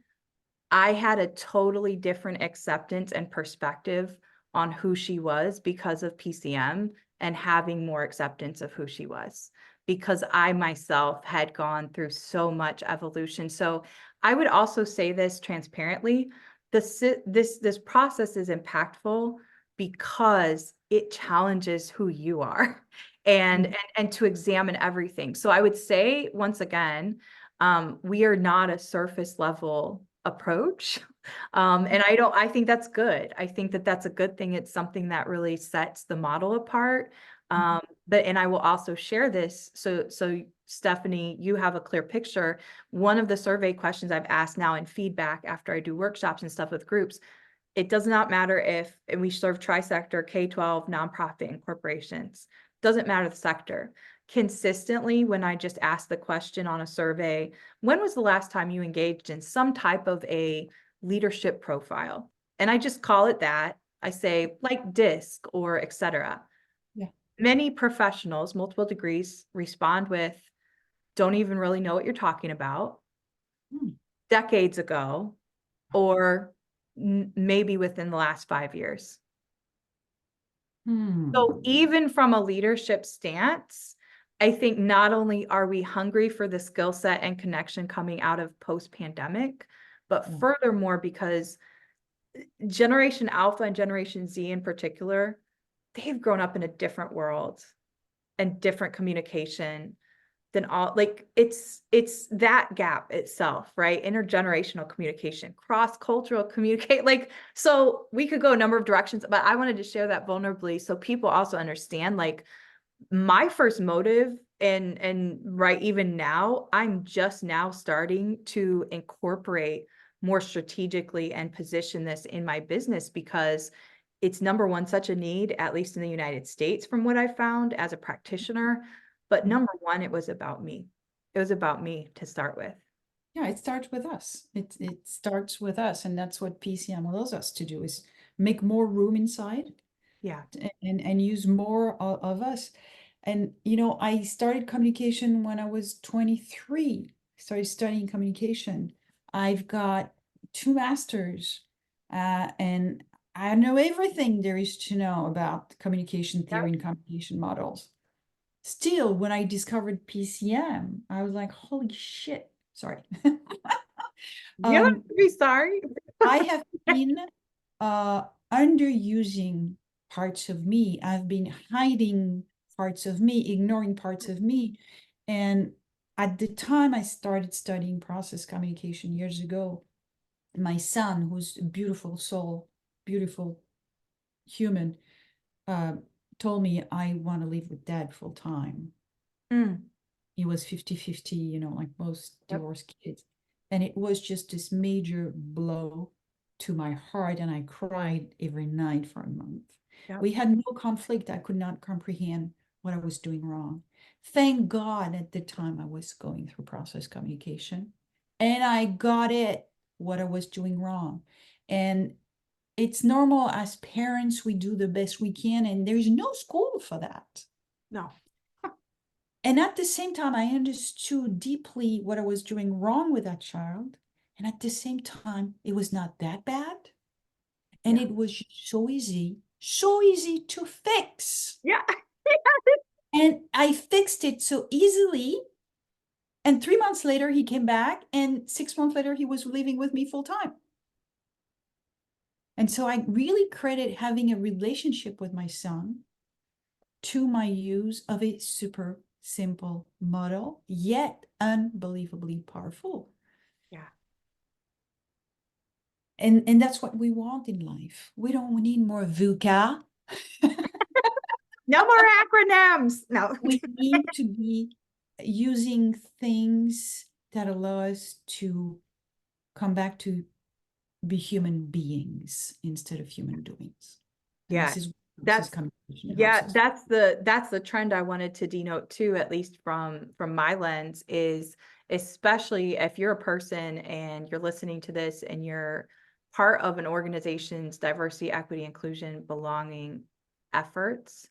I had a totally different acceptance and perspective on who she was because of PCM, and having more acceptance of who she was, because I myself had gone through so much evolution. So I would also say this transparently, this process is impactful because it challenges who you are and to examine everything. So I would say, once again, we are not a surface level approach. And I think that's good. I think that that's a good thing. It's something that really sets the model apart. And I will also share this. So Stephanie, you have a clear picture. One of the survey questions I've asked now in feedback after I do workshops and stuff with groups, it does not matter if, and we serve tri-sector, K-12, nonprofit, and corporations. Doesn't matter the sector. Consistently, when I just ask the question on a survey, when was the last time you engaged in some type of a leadership profile? And I just call it that. I say like DISC or etc. Yeah. Many professionals, multiple degrees, respond with, don't even really know what you're talking about, decades ago, or maybe within the last 5 years. So even from a leadership stance, I think not only are we hungry for the skill set and connection coming out of post-pandemic, but furthermore, because Generation Alpha and Generation Z in particular, they've grown up in a different world and different communication than all, like it's that gap itself, right? Intergenerational communication, cross-cultural communicate, like, so we could go a number of directions, but I wanted to share that vulnerably so people also understand, like, my first motive, and right, even now, I'm just now starting to incorporate more strategically and position this in my business because it's number one, such a need, at least in the United States, from what I found as a practitioner. But number one, it was about me. It was about me to start with. Yeah, it starts with us. It starts with us, and that's what PCM allows us to do, is make more room inside Yeah. and use more of us. And I started communication when I was 23. I started studying communication. I've got 2 masters, and I know everything there is to know about communication Yep. theory and communication models. Still, when I discovered PCM, I was like, holy shit. Sorry. You don't have to be sorry. I have been underusing parts of me. I've been hiding parts of me, ignoring parts of me. And at the time I started studying process communication years ago, my son, who's a beautiful soul, beautiful human, uh, told me, I want to live with dad full time. Mm, He was 50-50, like most yep. divorced kids. And it was just this major blow to my heart. And I cried every night for a month. Yep. We had no conflict. I could not comprehend what I was doing wrong. Thank God at the time I was going through process communication and I got it, what I was doing wrong. And it's normal as parents, we do the best we can, and there's no school for that. No. And at the same time, I understood deeply what I was doing wrong with that child. And at the same time, it was not that bad. And Yeah. it was so easy to fix. Yeah. And I fixed it so easily. And 3 months later, he came back. And 6 months later, he was living with me full time. And so I really credit having a relationship with my son to my use of a super simple model, yet unbelievably powerful. Yeah. And that's what we want in life. We don't need more VUCA. No more acronyms. No. We need to be using things that allow us to come back to be human beings instead of human doings. And Yeah. this is That's communication helps Yeah, us. that's the trend I wanted to denote too, at least from my lens, is especially if you're a person and you're listening to this and you're part of an organization's diversity, equity, inclusion, belonging efforts.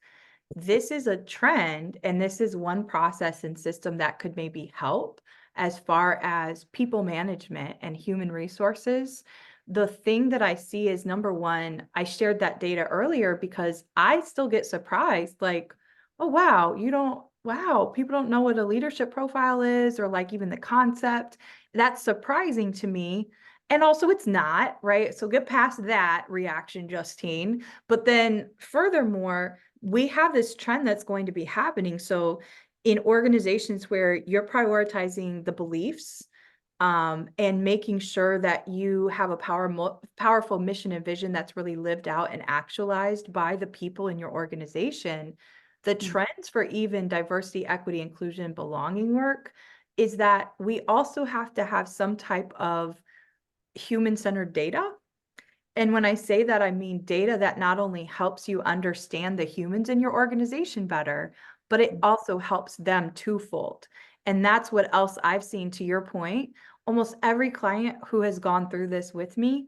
This is a trend, and this is one process and system that could maybe help as far as people management and human resources. The thing that I see is, number one, I shared that data earlier because I still get surprised, like, oh, wow, people don't know what a leadership profile is, or like even the concept. That's surprising to me. And also it's not, right? So get past that reaction, Justine. But then furthermore, we have this trend that's going to be happening. So in organizations where you're prioritizing the beliefs, and making sure that you have a powerful mission and vision that's really lived out and actualized by the people in your organization, the trends for even diversity, equity, inclusion, belonging work is that we also have to have some type of human-centered data. And when I say that, I mean data that not only helps you understand the humans in your organization better, but it also helps them twofold. And that's what else I've seen, to your point. Almost every client who has gone through this with me,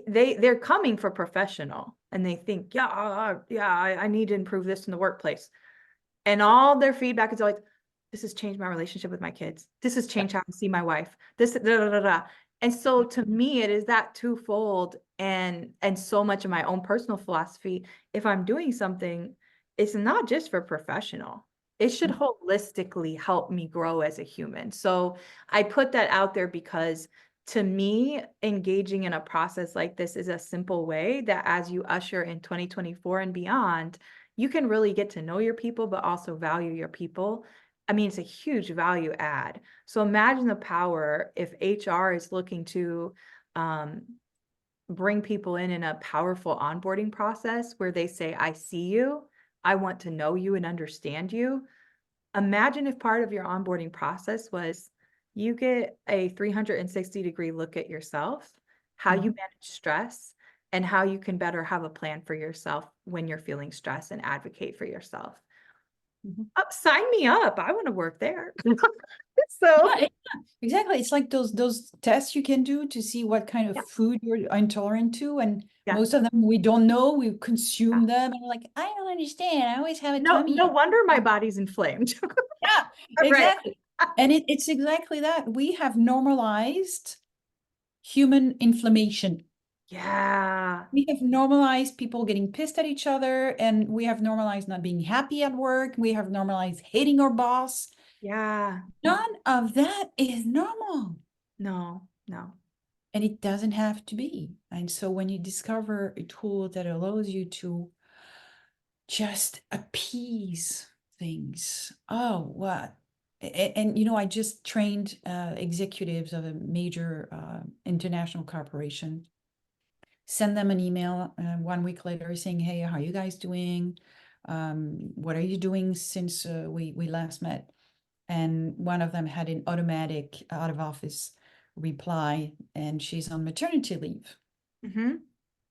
they're coming for professional and they think, I need to improve this in the workplace. And all their feedback is always, this has changed my relationship with my kids. This has changed how I see my wife. This, da, da, da, da. And so to me, it is that twofold, and so much of my own personal philosophy. If I'm doing something, it's not just for professional. It should holistically help me grow as a human. So I put that out there because to me, engaging in a process like this is a simple way that as you usher in 2024 and beyond, you can really get to know your people, but also value your people. I mean, it's a huge value add. So imagine the power if HR is looking to bring people in a powerful onboarding process where they say, I see you, I want to know you and understand you. Imagine if part of your onboarding process was you get a 360-degree look at yourself, how you Mhm. manage stress, and how you can better have a plan for yourself when you're feeling stressed and advocate for yourself. Mhm. Sign me up. I want to work there. So, Yeah, exactly. It's like those tests you can do to see what kind of yeah, food you're intolerant to, and yeah, most of them we don't know. We yeah. consume them, and we're like, I don't understand. I always have a No, tummy no ache. wonder my body's inflamed. Yeah, Right. exactly. And it's exactly that. We have normalized human inflammation. Yeah, We have normalized people getting pissed at each other, and we have normalized not being happy at work. We have normalized hating our boss. yeah. None of that is normal. No, no. And it doesn't have to be. And so when you discover a tool that allows you to just appease things, oh, what? And you know, I just trained executives of a major international corporation, send them an email 1 week later saying, hey, how are you guys doing? What are you doing since we last met? And one of them had an automatic out of office reply, and she's on maternity leave. Mm-hmm.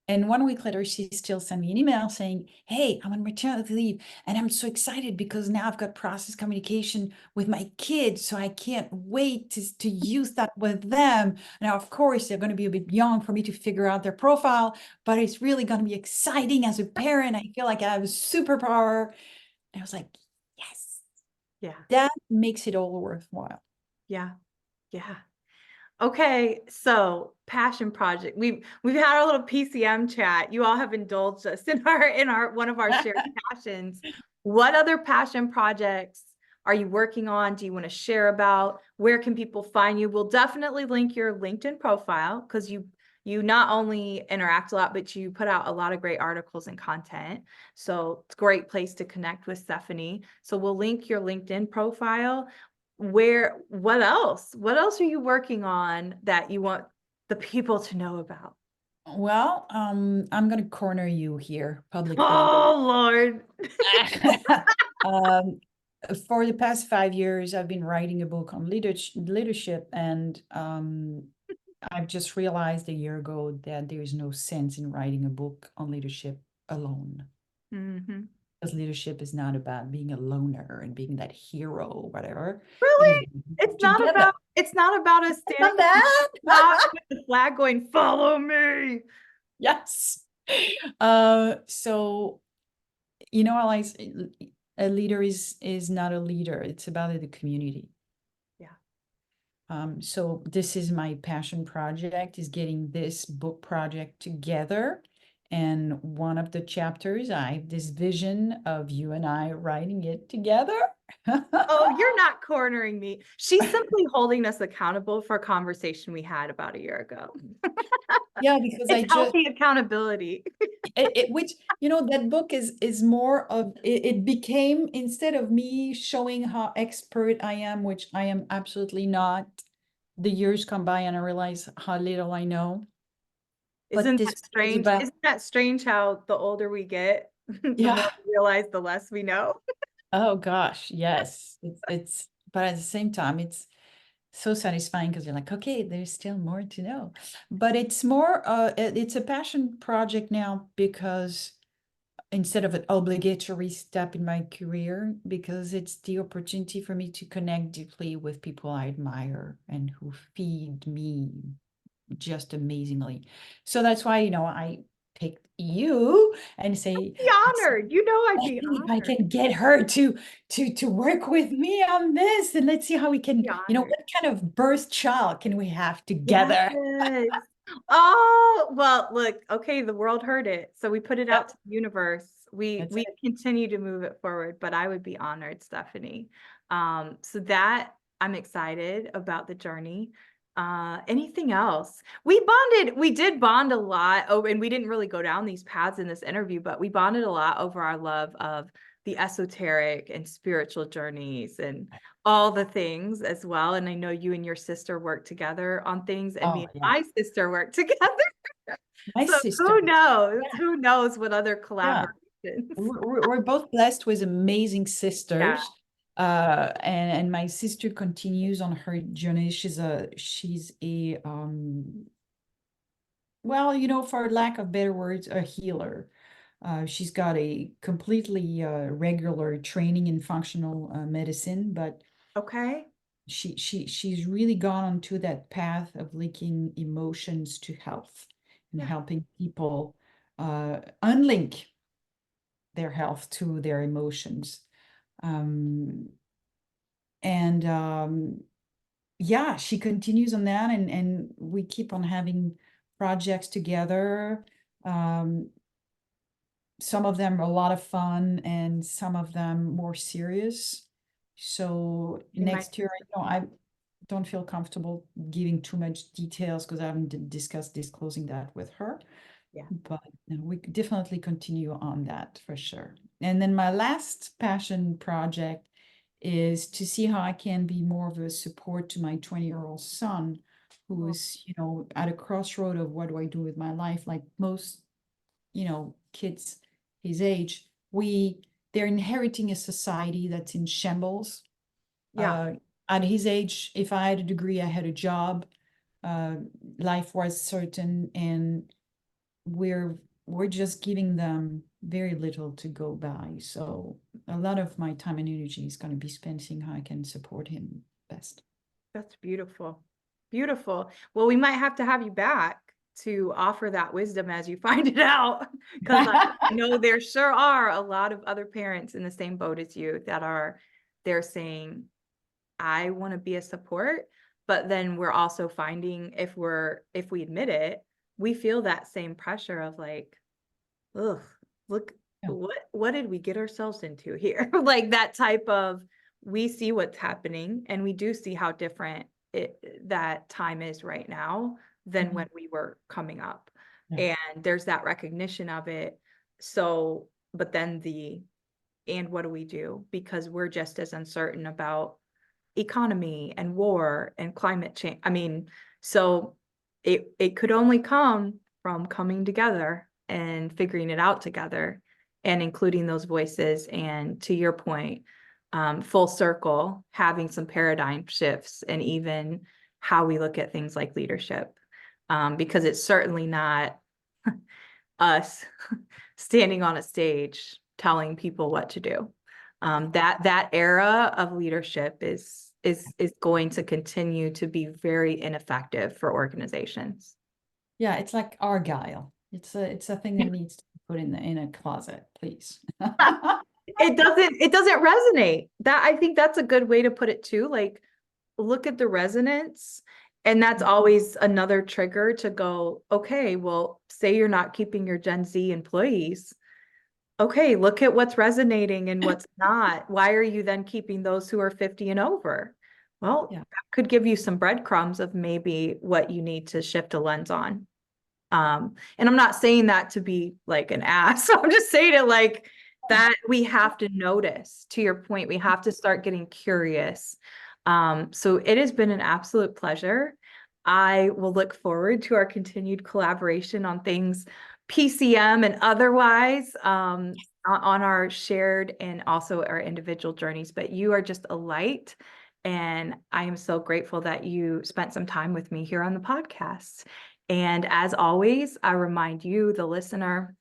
And 1 week later, she still sent me an email saying, hey, I'm on maternity leave and I'm so excited because now I've got process communication with my kids. So I can't wait to use that with them. Now, of course, they're going to be a bit young for me to figure out their profile, but it's really going to be exciting as a parent. I feel like I have a superpower. And I was like, yes, Yeah, that makes it all worthwhile. yeah, yeah. Okay, so passion project. We've had our little PCM chat. You all have indulged us in our one of our shared passions. What other passion projects are you working on? Do you want to share about? Where can people find you? We'll definitely link your LinkedIn profile because you not only interact a lot, but you put out a lot of great articles and content. So it's a great place to connect with Stephanie. So we'll link your LinkedIn profile. What else are you working on that you want the people to know about? Well, I'm going to corner you here publicly. Oh Lord. Um, for the past 5 years, I've been writing a book on leadership, and I've just realized a year ago that there is no sense in writing a book on leadership alone. Mm-hmm. Because leadership is not about being a loner and being that hero or whatever. It is Really? together. It's not about us standing Not on that. the top with the flag going, follow me. Yes. So you know, like a leader is not a leader. It's about the community. Yeah. So this is my passion project, is getting this book project together. And one of the chapters, I have this vision of you and I writing it together. Oh, you're not cornering me. She's simply holding us accountable for a conversation we had about a year ago. Yeah, because I It's just healthy accountability. which you know that book is more of it became, instead of me showing how expert I am, which I am absolutely not, the years come by and I realize how little I know. But Isn't this that book is strange? about, Isn't that strange how the older we get, the more yeah. we realize the less we know? Oh gosh, yes. It's but at the same time it's so satisfying because you're like, okay, there's still more to know. But it's more it's a passion project now because instead of an obligatory step in my career, because it's the opportunity for me to connect deeply with people I admire and who feed me just amazingly. So that's why, you know, I picked you and say, Be honored. You know I'd let's be see if I honored. can get her to work with me on this, and let's see how we can, Be you know, honored. what kind of birth child can we have Yes. together? Oh, well, look, okay, the world heard it. So we put it out Yep, to the universe. We that's we it. continue to move it forward, but I would be honored, Stephanie. So that I'm excited about the journey. Anything else? We did bond a lot. Oh, and we didn't really go down these paths in this interview, but we bonded a lot over our love of the esoteric and spiritual journeys and all the things as well. And I know you and your sister work together on things, and me Oh, and yeah. my sister work together. My So sister. who knows? Yeah. Who knows what other Yeah. collaborations? We're both blessed with amazing Yeah. sisters. And my sister continues on her journey. She's a well, for lack of better words, a healer. She's got a completely regular training in functional medicine, but Okay. she's really gone onto that path of linking emotions to health and Yeah. helping people unlink their health to their emotions. Um, and yeah, she continues on that, and we keep on having projects together. Um, some of them are a lot of fun, and some of them more serious. So You might. next year, I don't feel comfortable giving too much details because I haven't discussed disclosing that with her. Yeah. But we could definitely continue on that for sure. And then my last passion project is to see how I can be more of a support to my 20-year-old son, who is, at a crossroad of what do I do with my life? Like most, kids his age, they're inheriting a society that's in shambles. Yeah. At his age, if I had a degree, I had a job, uh, life was certain, and we're just giving them very little to go by. So a lot of my time and energy is going to be spent seeing how I can support him best. That's beautiful. Beautiful. Well, we might have to have you back to offer that wisdom as you find it out, because I know there sure are a lot of other parents in the same boat as you that they're saying, I want to be a support, but then we're also finding if we admit it, we feel that same pressure of like, ugh, look, Yeah. what did we get ourselves into here? Like that type of, we see what's happening, and we do see how different that time is right now than when we were coming up. Yeah. And there's that recognition of it. So, but then and what do we do? Because we're just as uncertain about economy and war and climate change. I mean, so it could only come from coming together and figuring it out together and including those voices. And to your point, full circle, having some paradigm shifts and even how we look at things like leadership, because it's certainly not us standing on a stage telling people what to do. That era of leadership is going to continue to be very ineffective for organizations. Yeah, it's like Argyle. It's a thing that needs to be put in a closet, please. It doesn't resonate. I think that's a good way to put it too. Like, look at the resonance. And that's always another trigger to go, okay, well, say you're not keeping your Gen Z employees. Okay, look at what's resonating and what's not. Why are you then keeping those who are 50 and over? Well, Yeah. that could give you some breadcrumbs of maybe what you need to shift a lens on. And I'm not saying that to be like an ass. I'm just saying it like that we have to notice. To your point, we have to start getting curious. So it has been an absolute pleasure. I will look forward to our continued collaboration on things PCM and otherwise, on our shared and also our individual journeys. But you are just a light. And I am so grateful that you spent some time with me here on the podcast. And as always, I remind you, the listener,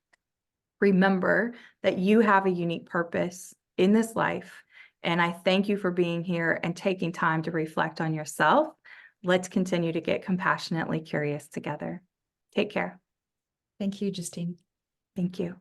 remember that you have a unique purpose in this life. And I thank you for being here and taking time to reflect on yourself. Let's continue to get compassionately curious together. Take care. Thank you, Justine. Thank you.